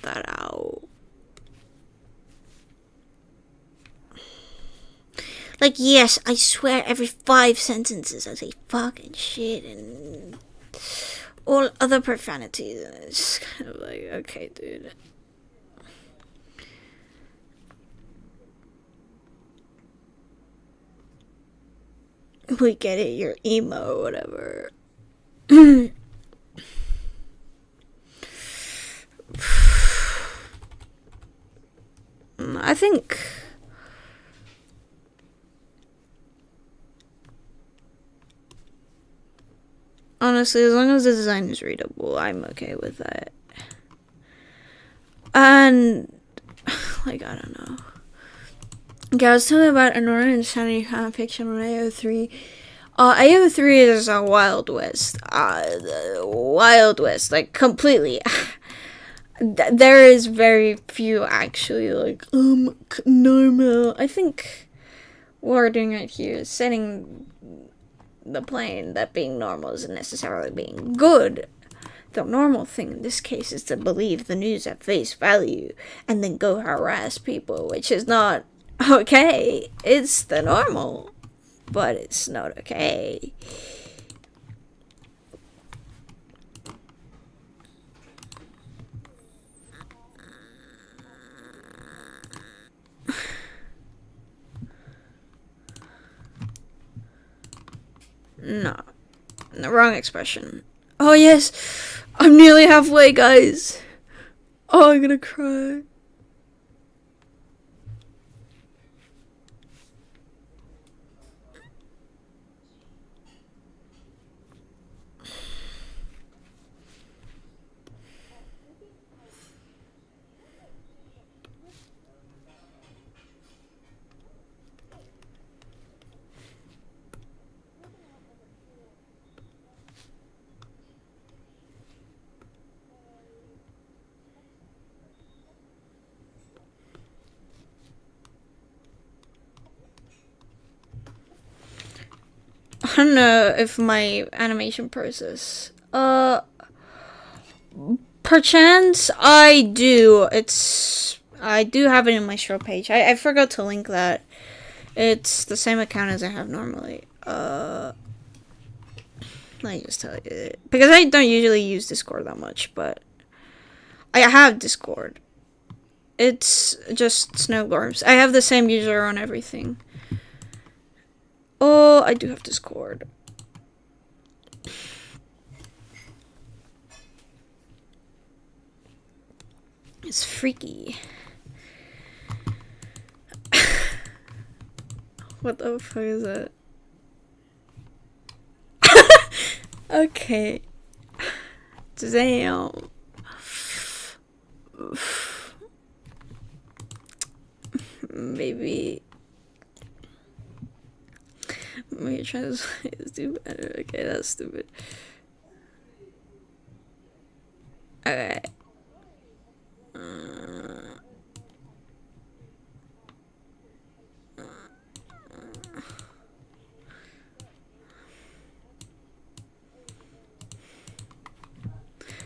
that out. Like, yes, I swear every 5 sentences I say fucking shit and all other profanities. And it's kind of like, okay, dude. We get it, you're emo or whatever. I think honestly, as long as the design is readable, I'm okay with that. And, like, I don't know. Okay, I was telling about Anora Insanity fanfiction on AO3. AO3 is a Wild West. Wild West, like, completely. There is very few, actually, like, normal. I think what we're doing right here is setting the plane that being normal isn't necessarily being good. The normal thing in this case is to believe the news at face value and then go harass people, which is not okay. It's the normal, but it's not okay. No, the wrong expression. Oh yes, I'm nearly halfway, guys. Oh, I'm gonna cry. I don't know if my animation process. Perchance I do. I do have it in my show page. I forgot to link that. It's the same account as I have normally. Let me just tell you. Because I don't usually use Discord that much, but I have Discord. It's just Snowgorms. I have the same user on everything. Oh, I do have Discord. It's freaky. What the fuck is that? Okay. Damn. Maybe translate is do better. Okay, that's stupid. Okay.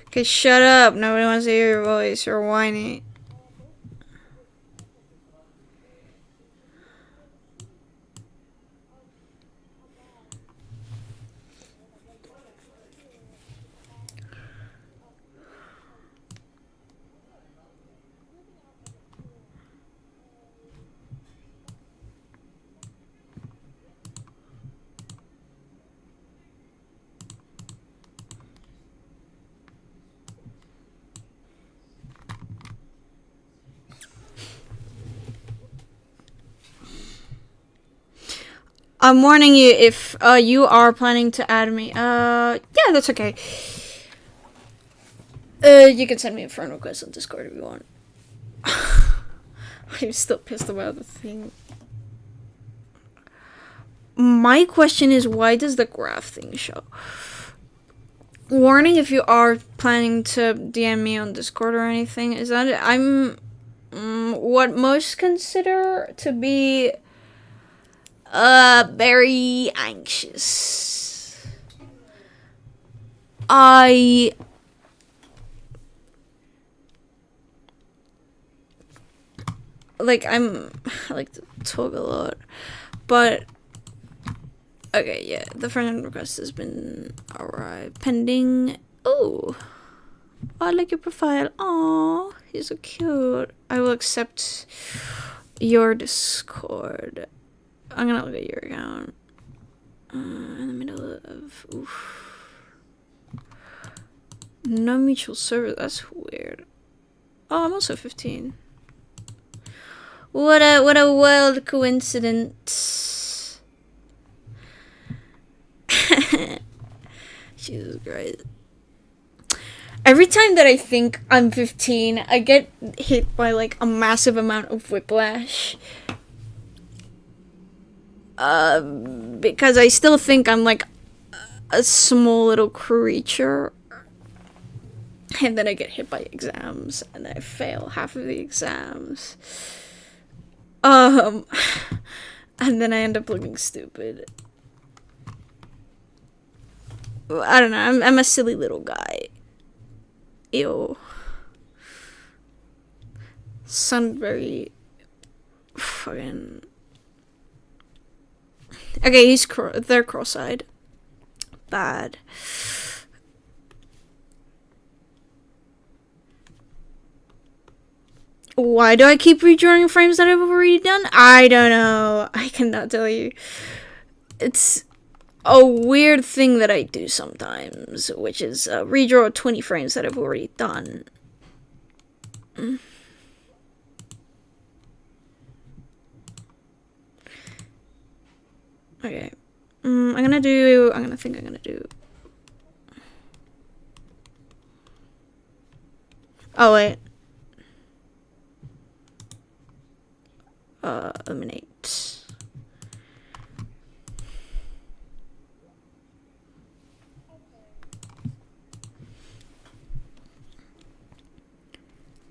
Okay, shut up. Nobody wants to hear your voice. You're whiny. I'm warning you if you are planning to add me. Yeah, that's okay. You can send me a friend request on Discord if you want. I'm still pissed about the thing. My question is, why does the graph thing show? Warning if you are planning to DM me on Discord or anything, is that I'm what most consider to be very anxious. I like I like to talk a lot, but okay, yeah, the friend request has been arrived pending. Oh, I like your profile. Oh, he's so cute. I will accept your Discord. I'm gonna look at your account. In the middle of no mutual server. That's weird. Oh, I'm also 15. What a wild coincidence. Jesus Christ. Every time that I think I'm 15, I get hit by like a massive amount of whiplash. Because I still think I'm like a small little creature. And then I get hit by exams and I fail half of the exams. And then I end up looking stupid. I don't know, I'm a silly little guy. Ew. Sound very fucking. Okay, they're cross-eyed. Bad. Why do I keep redrawing frames that I've already done? I don't know. I cannot tell you. It's a weird thing that I do sometimes, which is redraw 20 frames that I've already done. Okay. I'm gonna do. Oh, wait. Eliminate.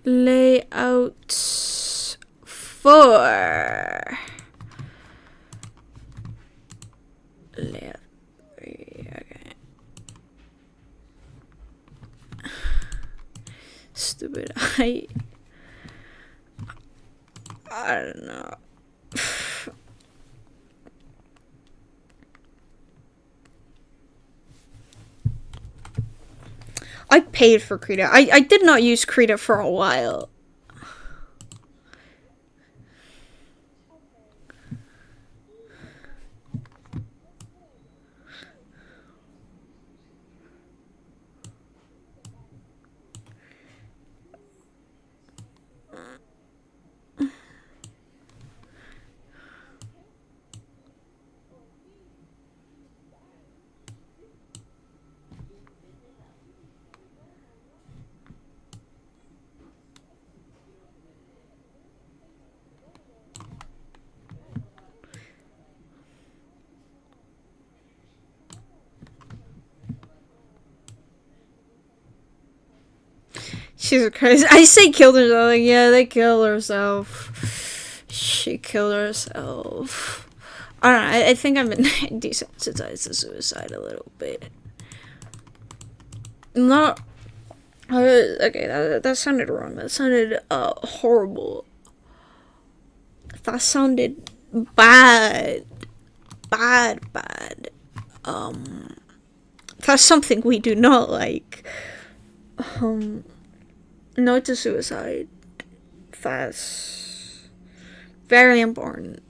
Layout 4. Layout 3. Okay. Stupid. I don't know. I paid for Krita. I did not use Krita for a while. Jesus Christ. I say killed herself. Like, yeah, they killed herself. She killed herself. I don't know. I think I've been desensitized to suicide a little bit. Not. Okay, that sounded wrong. That sounded horrible. That sounded bad. Bad. That's something we do not like. No to suicide. That's very important.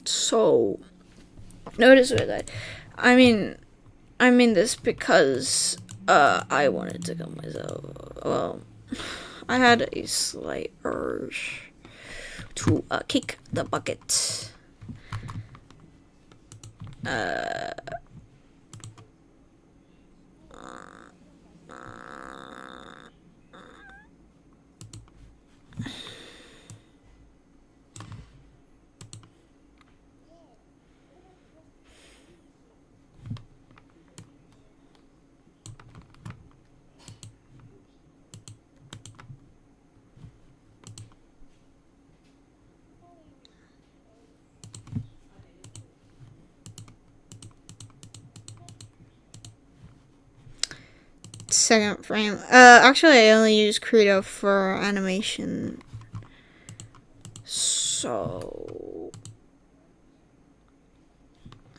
So, no to suicide. I mean this because I wanted to kill myself. Well, I had a slight urge to kick the bucket. Second frame. Actually, I only use Credo for animation. So.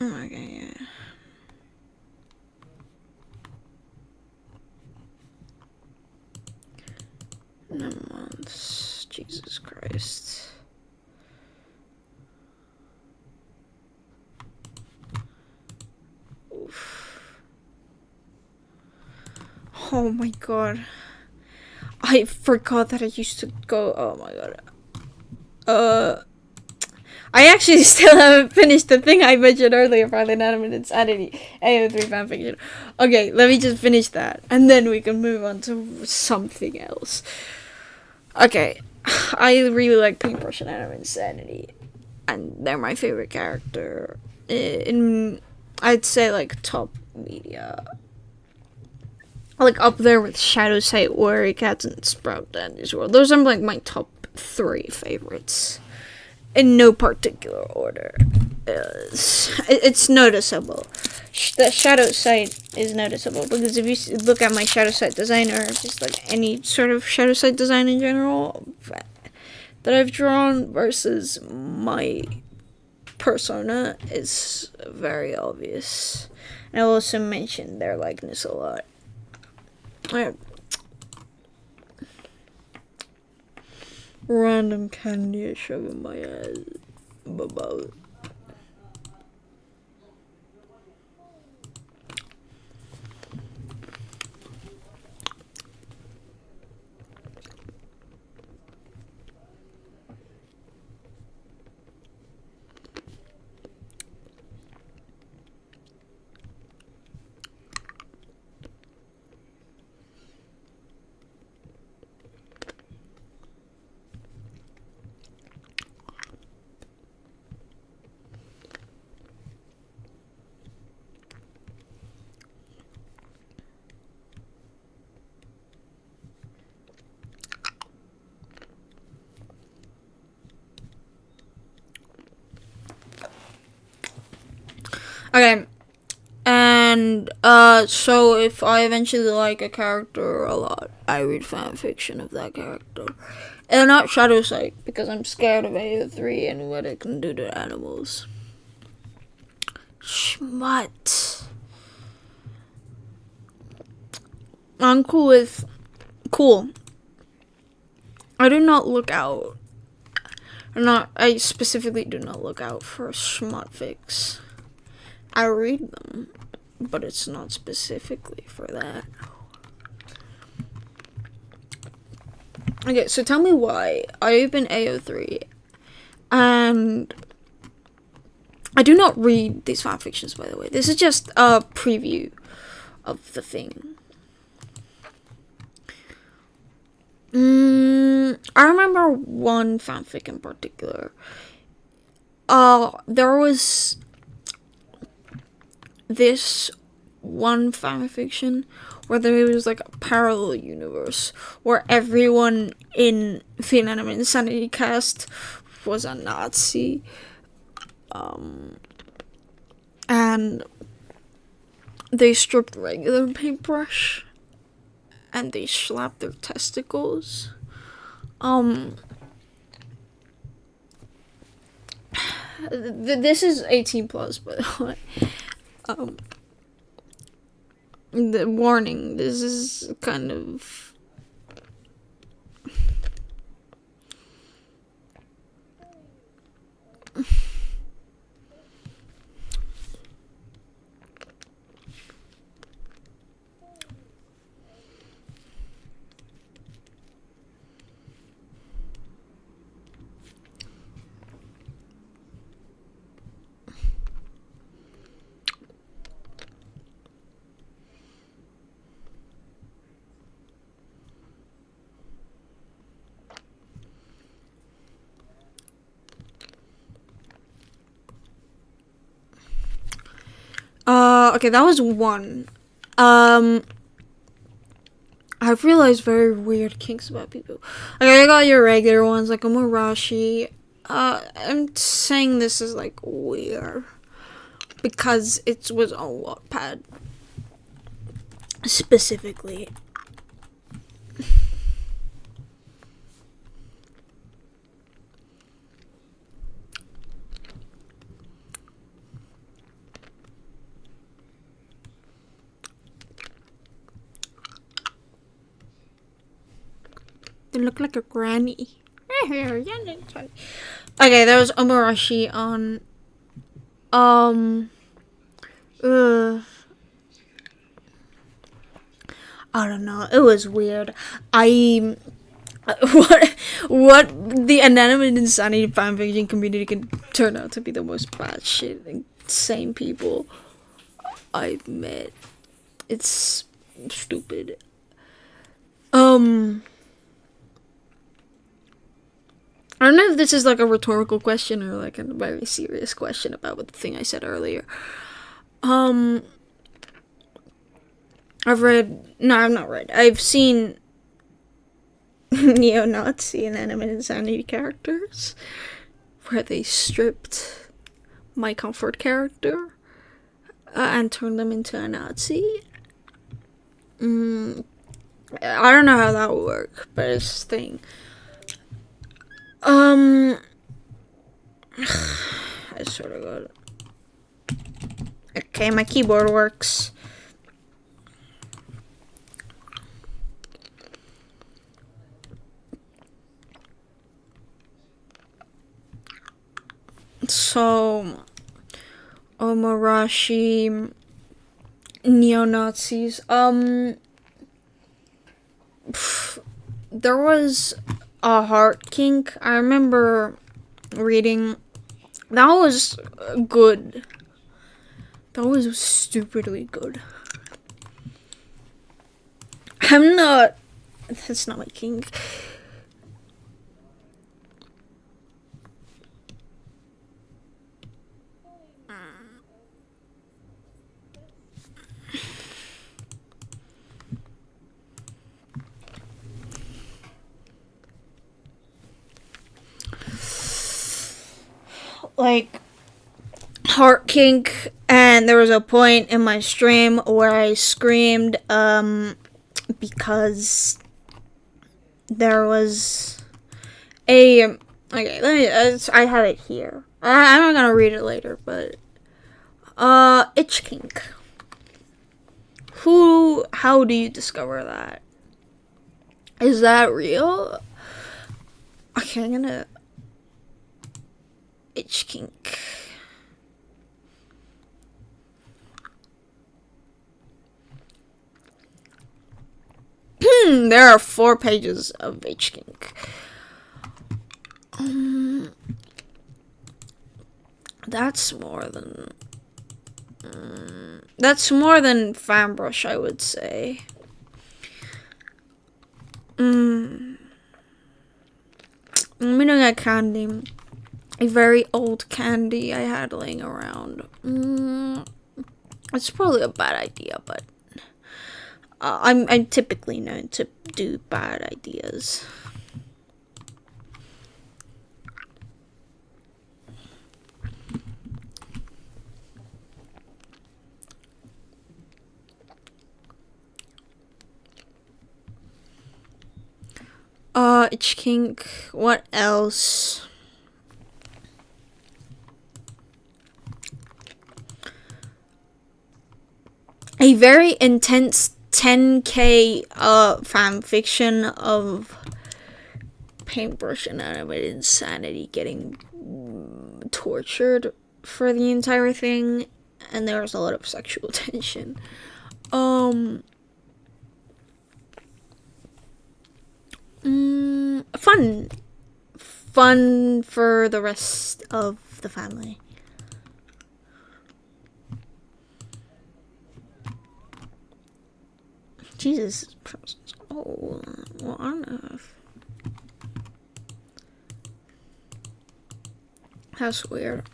Okay, yeah. No months. Jesus Christ. Oof. Oh my god. I forgot that I used to go. Oh my god. I actually still haven't finished the thing I mentioned earlier about the inanimate insanity AO3 fanfiction. Okay, let me just finish that, and then we can move on to something else. Okay, I really like Paintbrush and Inanimate Insanity, and they're my favorite character. I'd say like top media, like up there with Shadow Sight, Warrior Cats, and Sprout Dandy's World. Those are like my top 3 favorites. In no particular order. It's noticeable. The Shadow Sight is noticeable because if you look at my Shadow Sight design, or just like any sort of Shadow Sight design in general that I've drawn versus my persona, is very obvious. And I'll also mention their likeness a lot. Random candy I shove in my ass. Bye-bye. Okay, and so if I eventually like a character a lot, I read fanfiction of that character. And not Shadow Sight, because I'm scared of AO3 and what it can do to animals. Schmut. I'm cool with... Cool. I do not look out. I specifically do not look out for schmut fics. I read them, but it's not specifically for that. Okay, so tell me why. I open AO3, and I do not read these fanfictions, by the way. This is just a preview of the thing. I remember one fanfic in particular. There was this one fanfiction where there was like a parallel universe where everyone in the Inanimate Insanity cast was a Nazi. And they stripped regular Paintbrush and they slapped their testicles. This is 18 plus, by the way. The warning, this is kind of... Okay, that was one. I've realized very weird kinks about people. Okay, I got your regular ones, like a Murashi. I'm saying this is, like, weird. Because it was on Wattpad. Specifically. They look like a granny. Okay, there was Omurashi on I don't know, it was weird. I What the inanimate insanity fanfiction community can turn out to be the most batshit insane people I've met. It's stupid. I don't know if this is like a rhetorical question or like a very serious question about what the thing I said earlier. I've not read. I've seen neo-Nazi inanimate insanity characters where they stripped my comfort character and turned them into a Nazi. I don't know how that would work, but it's a thing. I sort of got it. Okay, my keyboard works. So, Omarashi neo-Nazis. There was a heart kink. I remember reading. That was good. That was stupidly good. That's not my kink. Like, heart kink, and there was a point in my stream where I screamed, because there was a, okay, I have it here. I'm not gonna read it later, but, itch kink. How do you discover that? Is that real? Okay, I'm gonna, itch kink. There are 4 pages of itch kink. That's more than fan brush, I would say. I'm eating a candy. A very old candy I had laying around. It's probably a bad idea, but I'm typically known to do bad ideas. Itch kink. What else? A very intense 10K fan fiction of Paintbrush and Animated Insanity getting tortured for the entire thing, and there was a lot of sexual tension. Fun for the rest of the family. Jesus. Oh, well, I don't know. That's weird.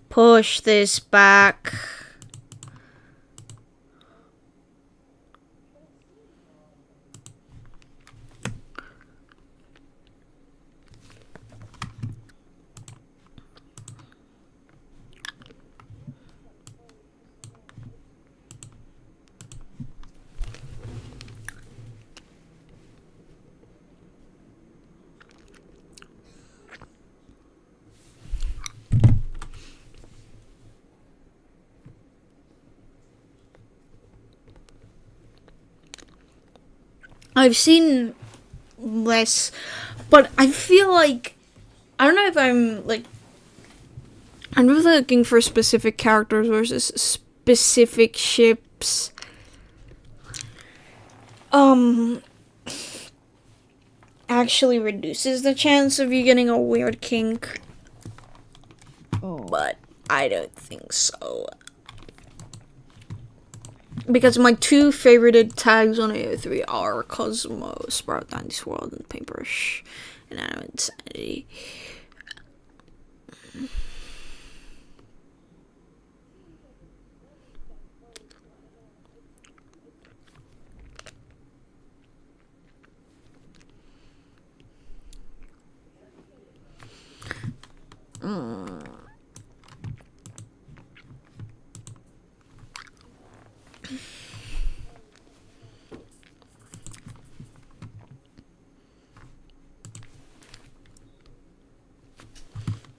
Push this back. I've seen less, but I feel like I don't know if I'm really looking for specific characters versus specific ships. Actually reduces the chance of you getting a weird kink. But I don't think so. Because my two favorited tags on AO3 are Cosmo, Sprout Dandy's World, and Paintbrush, and Anno Insanity.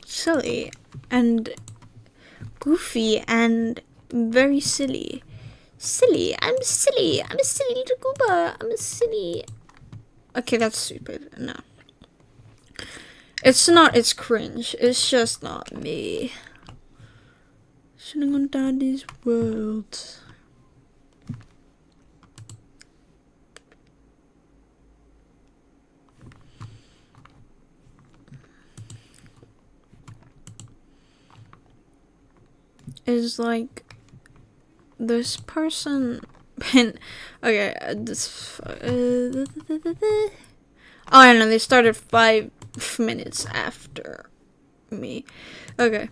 Silly and goofy and very silly. Silly. I'm silly. I'm a silly little goober. I'm a silly. Okay, that's stupid. No. It's not, it's cringe. It's just not me. Sitting on Daddy's world. Is like this person been okay? Oh, I know they started 5 minutes after me. Okay.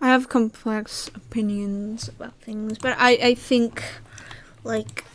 I have complex opinions about things, but I think, like,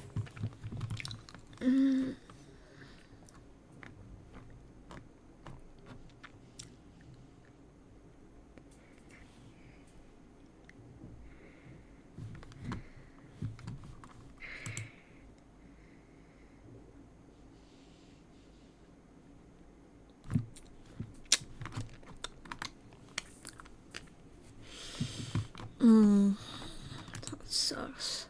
that sucks.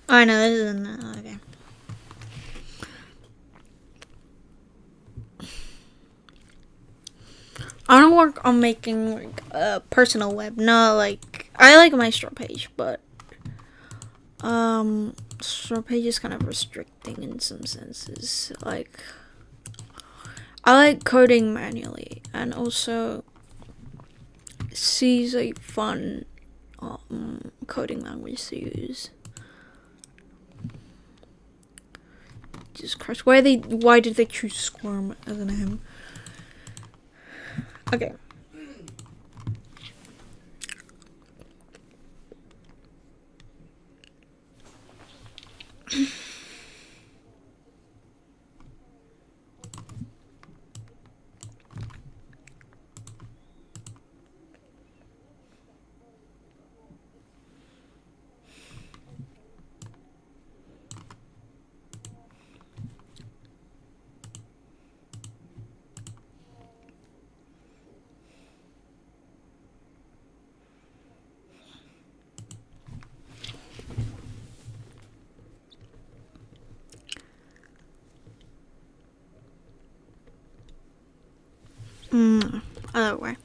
I know this isn't okay. I want to work on making like a personal web, not like I like my store page, but store page is kind of restricting in some senses. Like I like coding manually, and also C is a fun coding language to use. Jesus Christ, why did they choose Squirm as a name? Okay. Other way.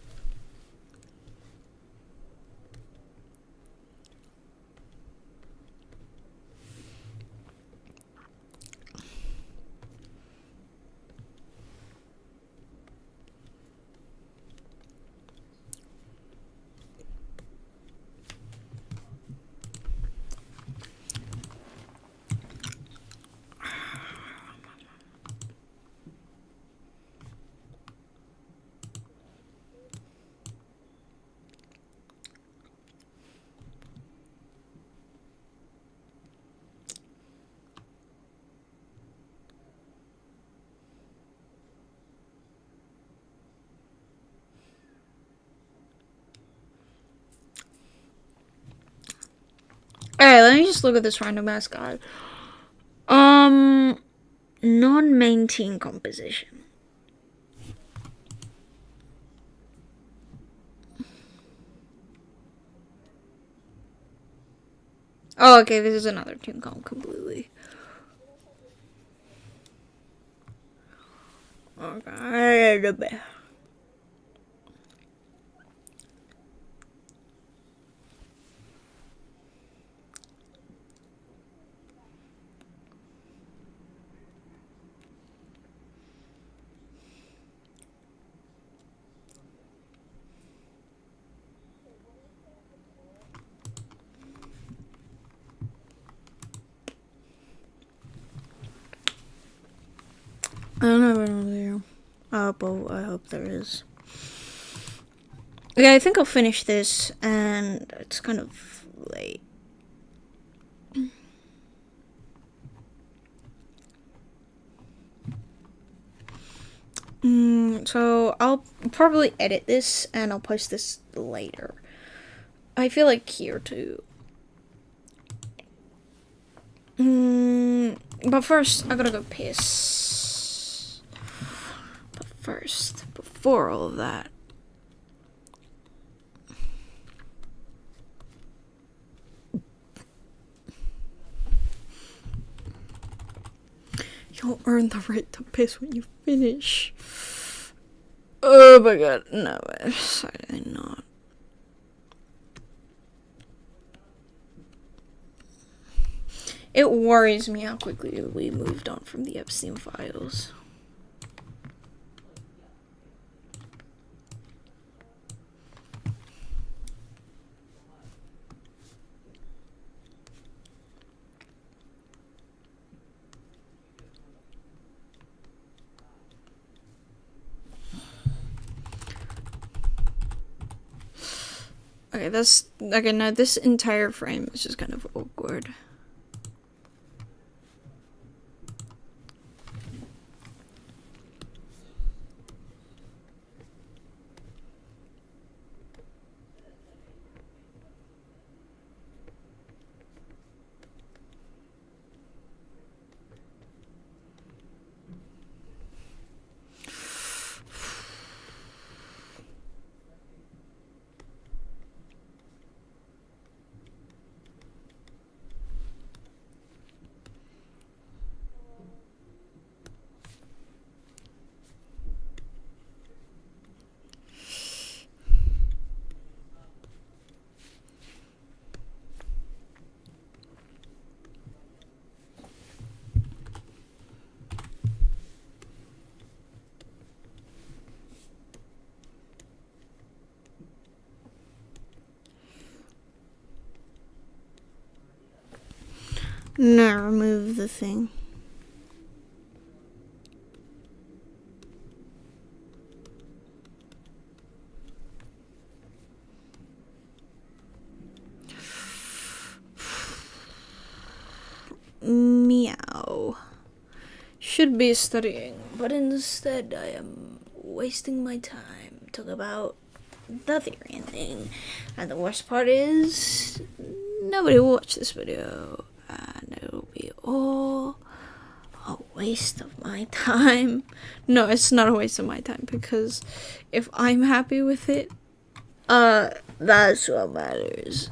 me just look at this random ass guy. Non-main team composition. Oh, okay, this is another team comp completely. Okay. I don't know if there. I hope there is. Okay, I think I'll finish this, and it's kind of late. So I'll probably edit this, and I'll post this later. I feel like here too. But first, I gotta go piss. But first, before all of that, you'll earn the right to piss when you finish. Oh my god, no, certainly not. It worries me how quickly we moved on from the Epstein files. Okay, now this entire frame is just kind of awkward. Now remove the thing. Meow. Should be studying, but instead I am wasting my time talking about the Therian thing. And the worst part is, nobody will watch this video, and it'll be all a waste of my time. No, it's not a waste of my time, because if I'm happy with it, that's what matters.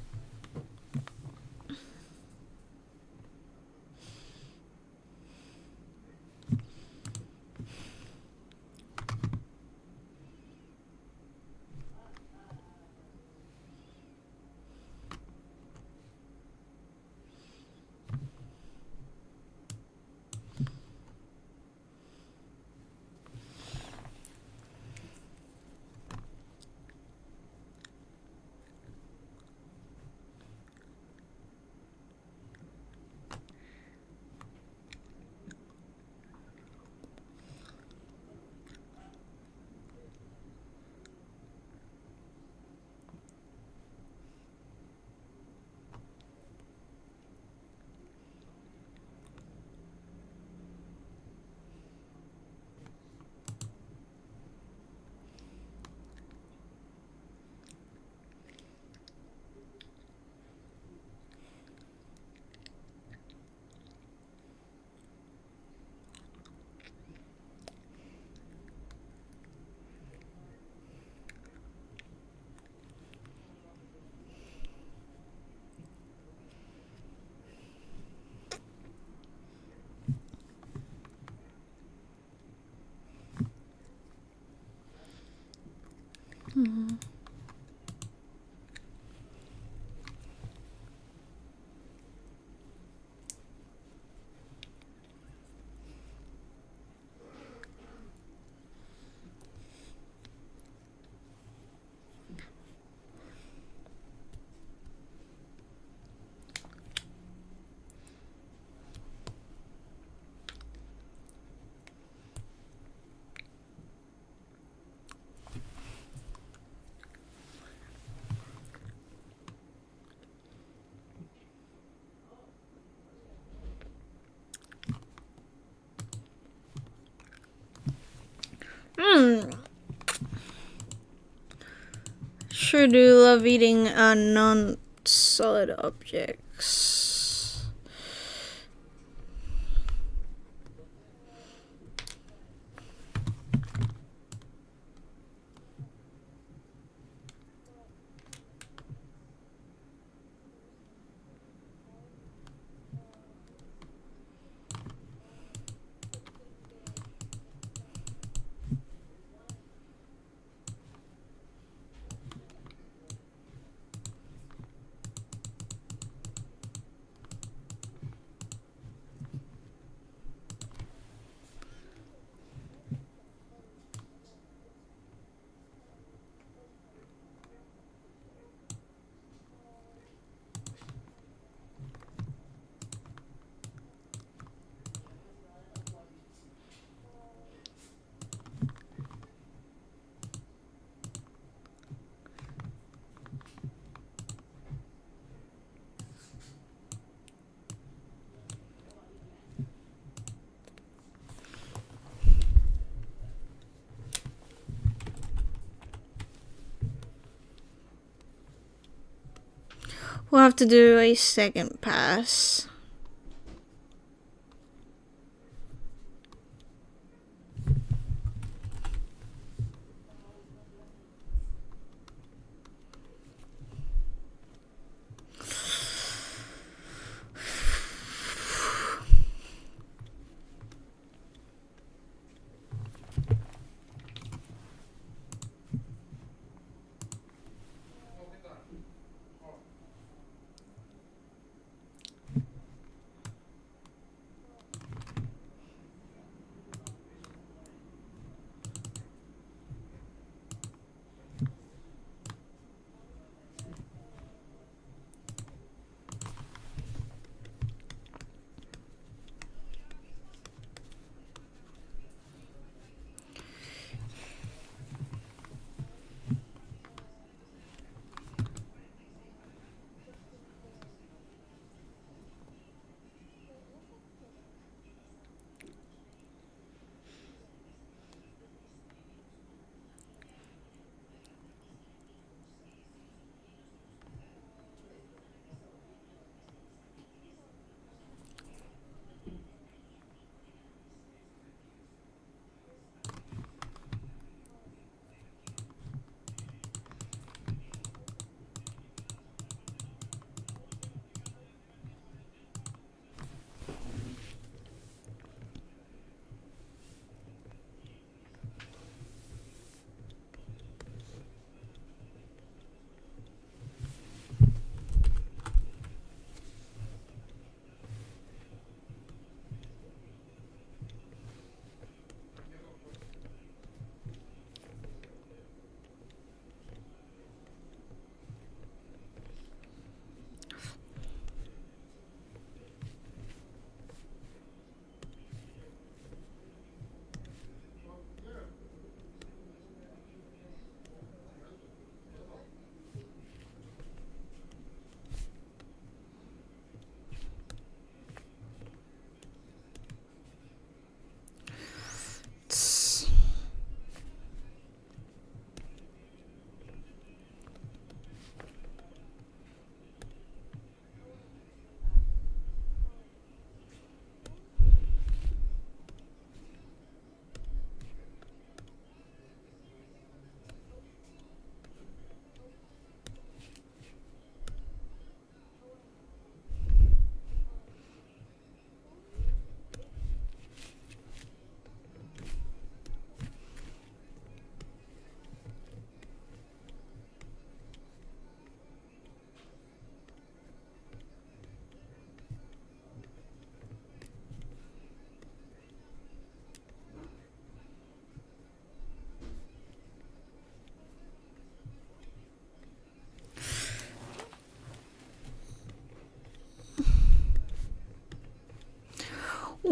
Sure do love eating non-solid objects. We'll have to do a second pass.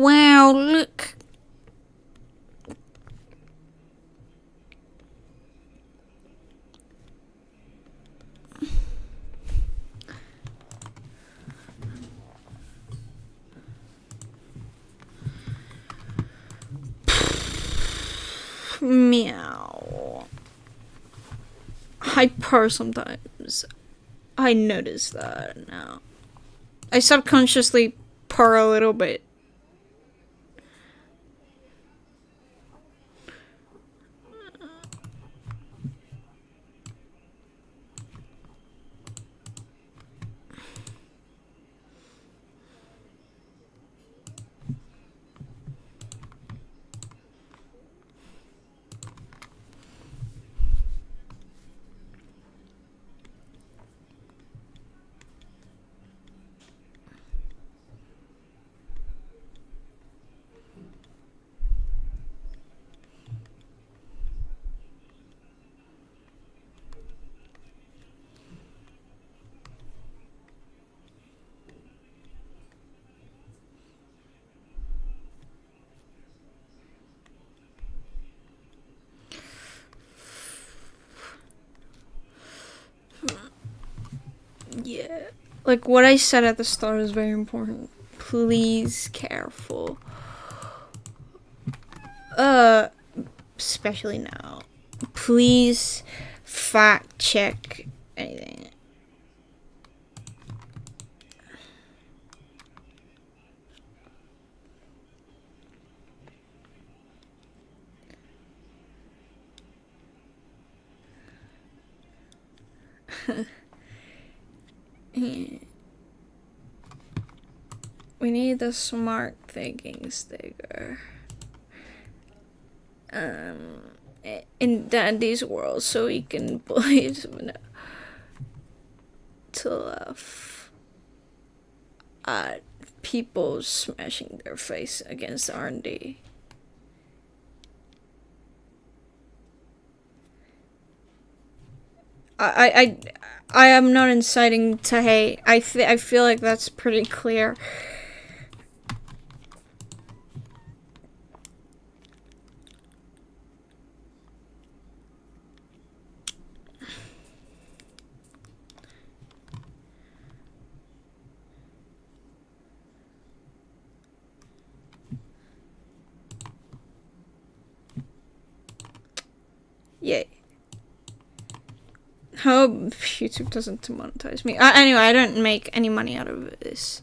Wow, look. Meow. I purr sometimes. I notice that now. I subconsciously purr a little bit. Yeah. Like what I said at the start is very important. Please careful. Especially now. Please fact check anything. Yeah. We need the smart thinking sticker. In Dandy's world, so he can bully someone to laugh at people smashing their face against R&D. I am not inciting to hate. I feel like that's pretty clear. Yay. Hope YouTube doesn't demonetize me. Anyway, I don't make any money out of this.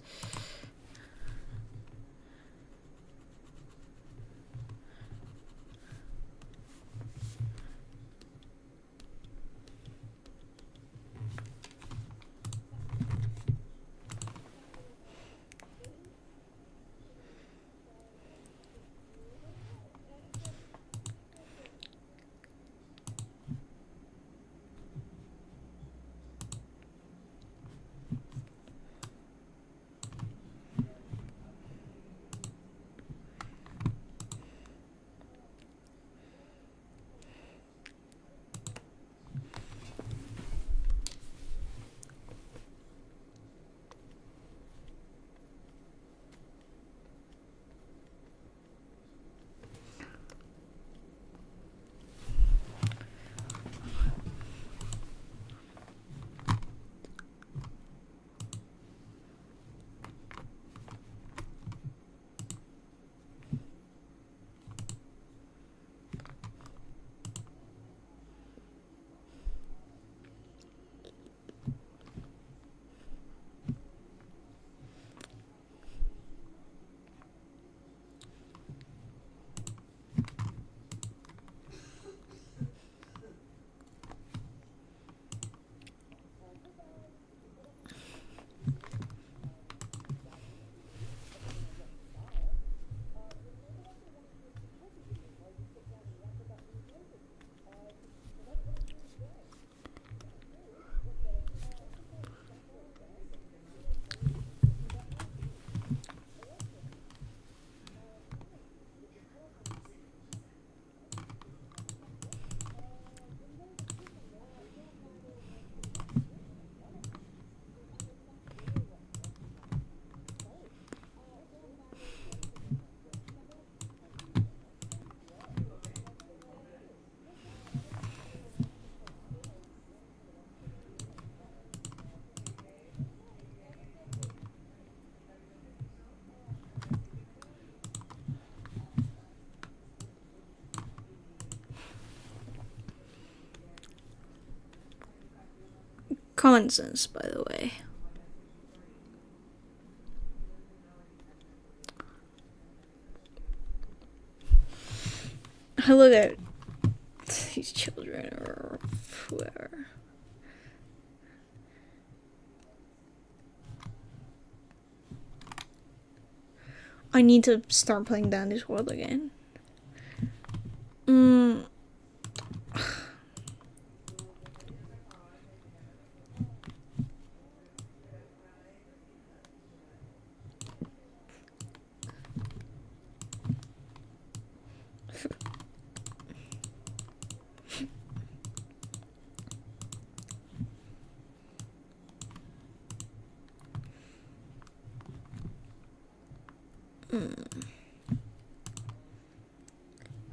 Common sense, by the way. I look at these children or whoever. I need to start playing down this world again.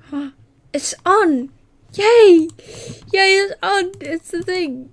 Huh? It's on! Yay! Yay, it's on! It's the thing!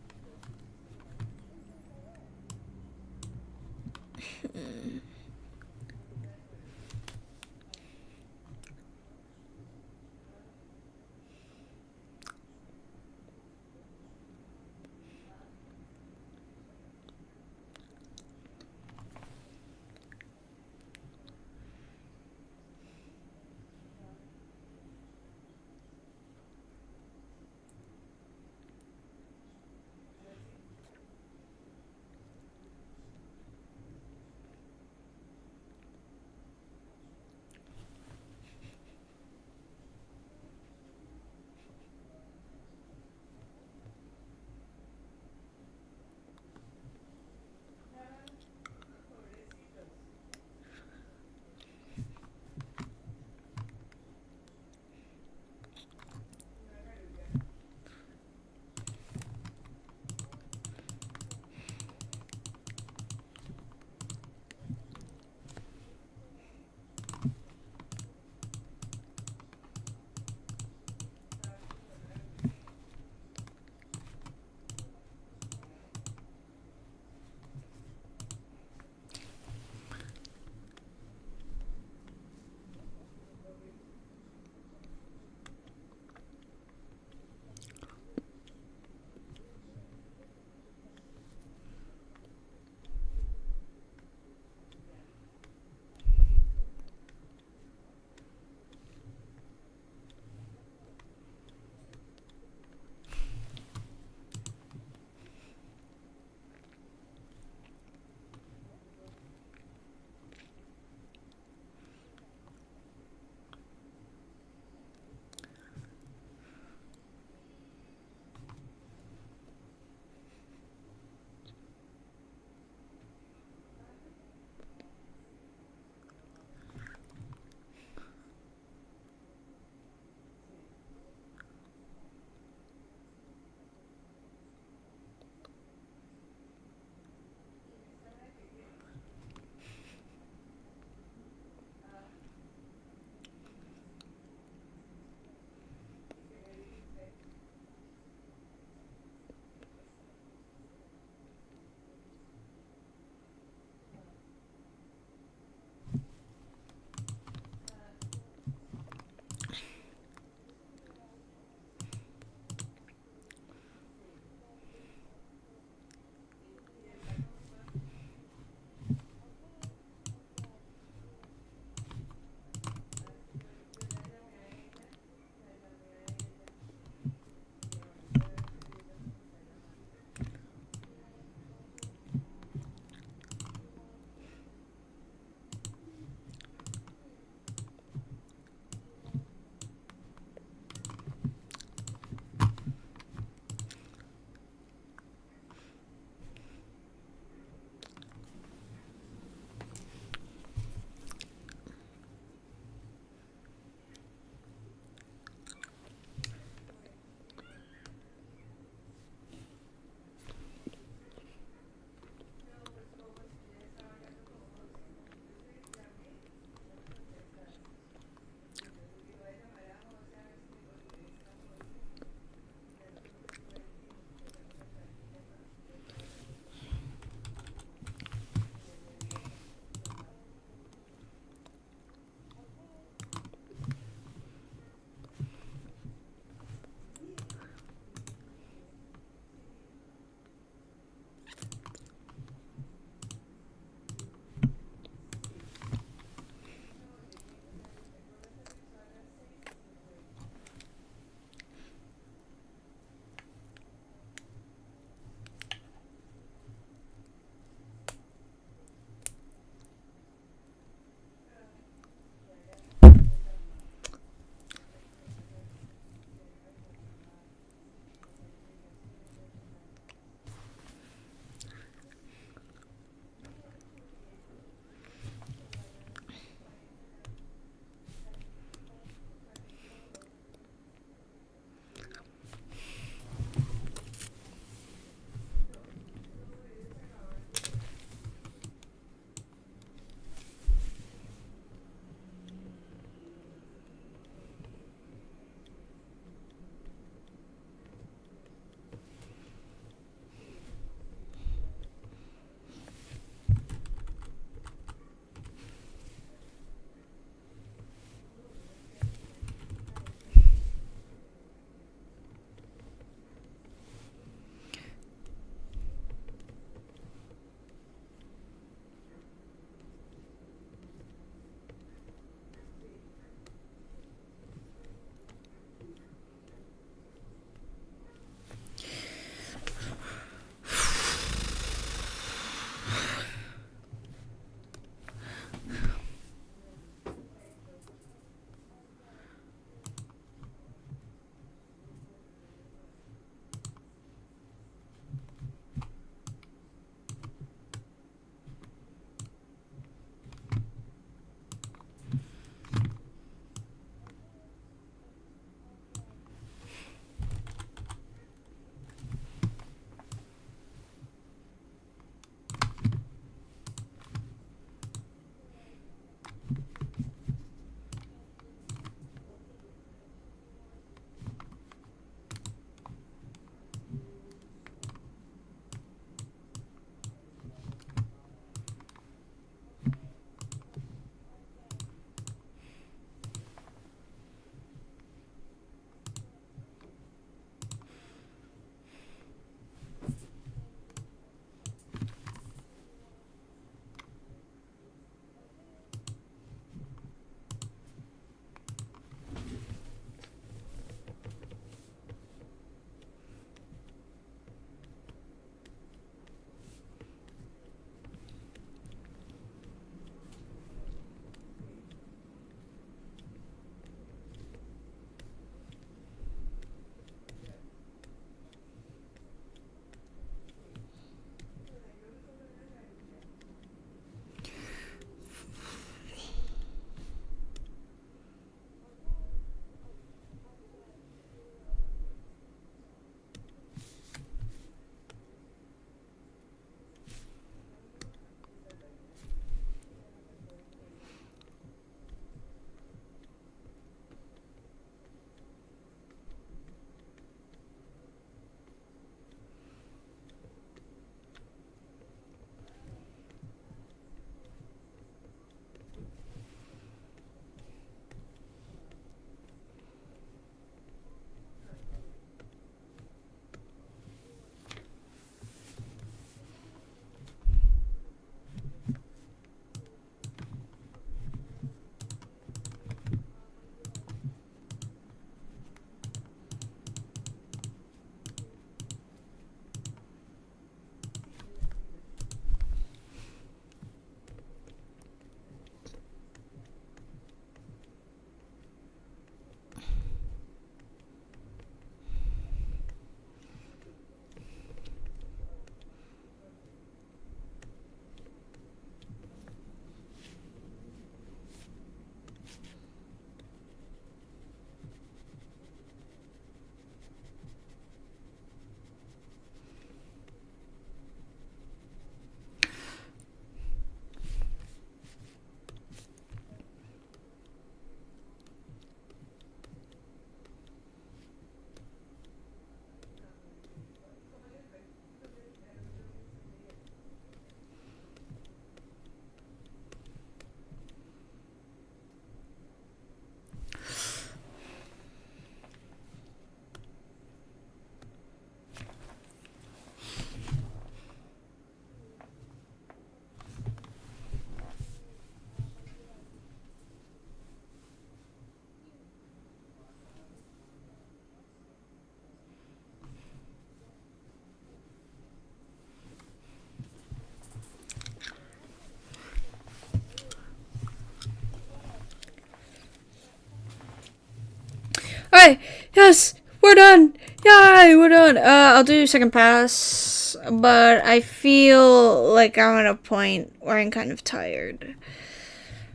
Yay! Yes! We're done! Yay! We're done! I'll do second pass, but I feel like I'm at a point where I'm kind of tired.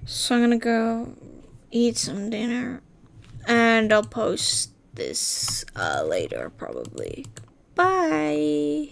So I'm gonna go eat some dinner, and I'll post this later probably. Bye!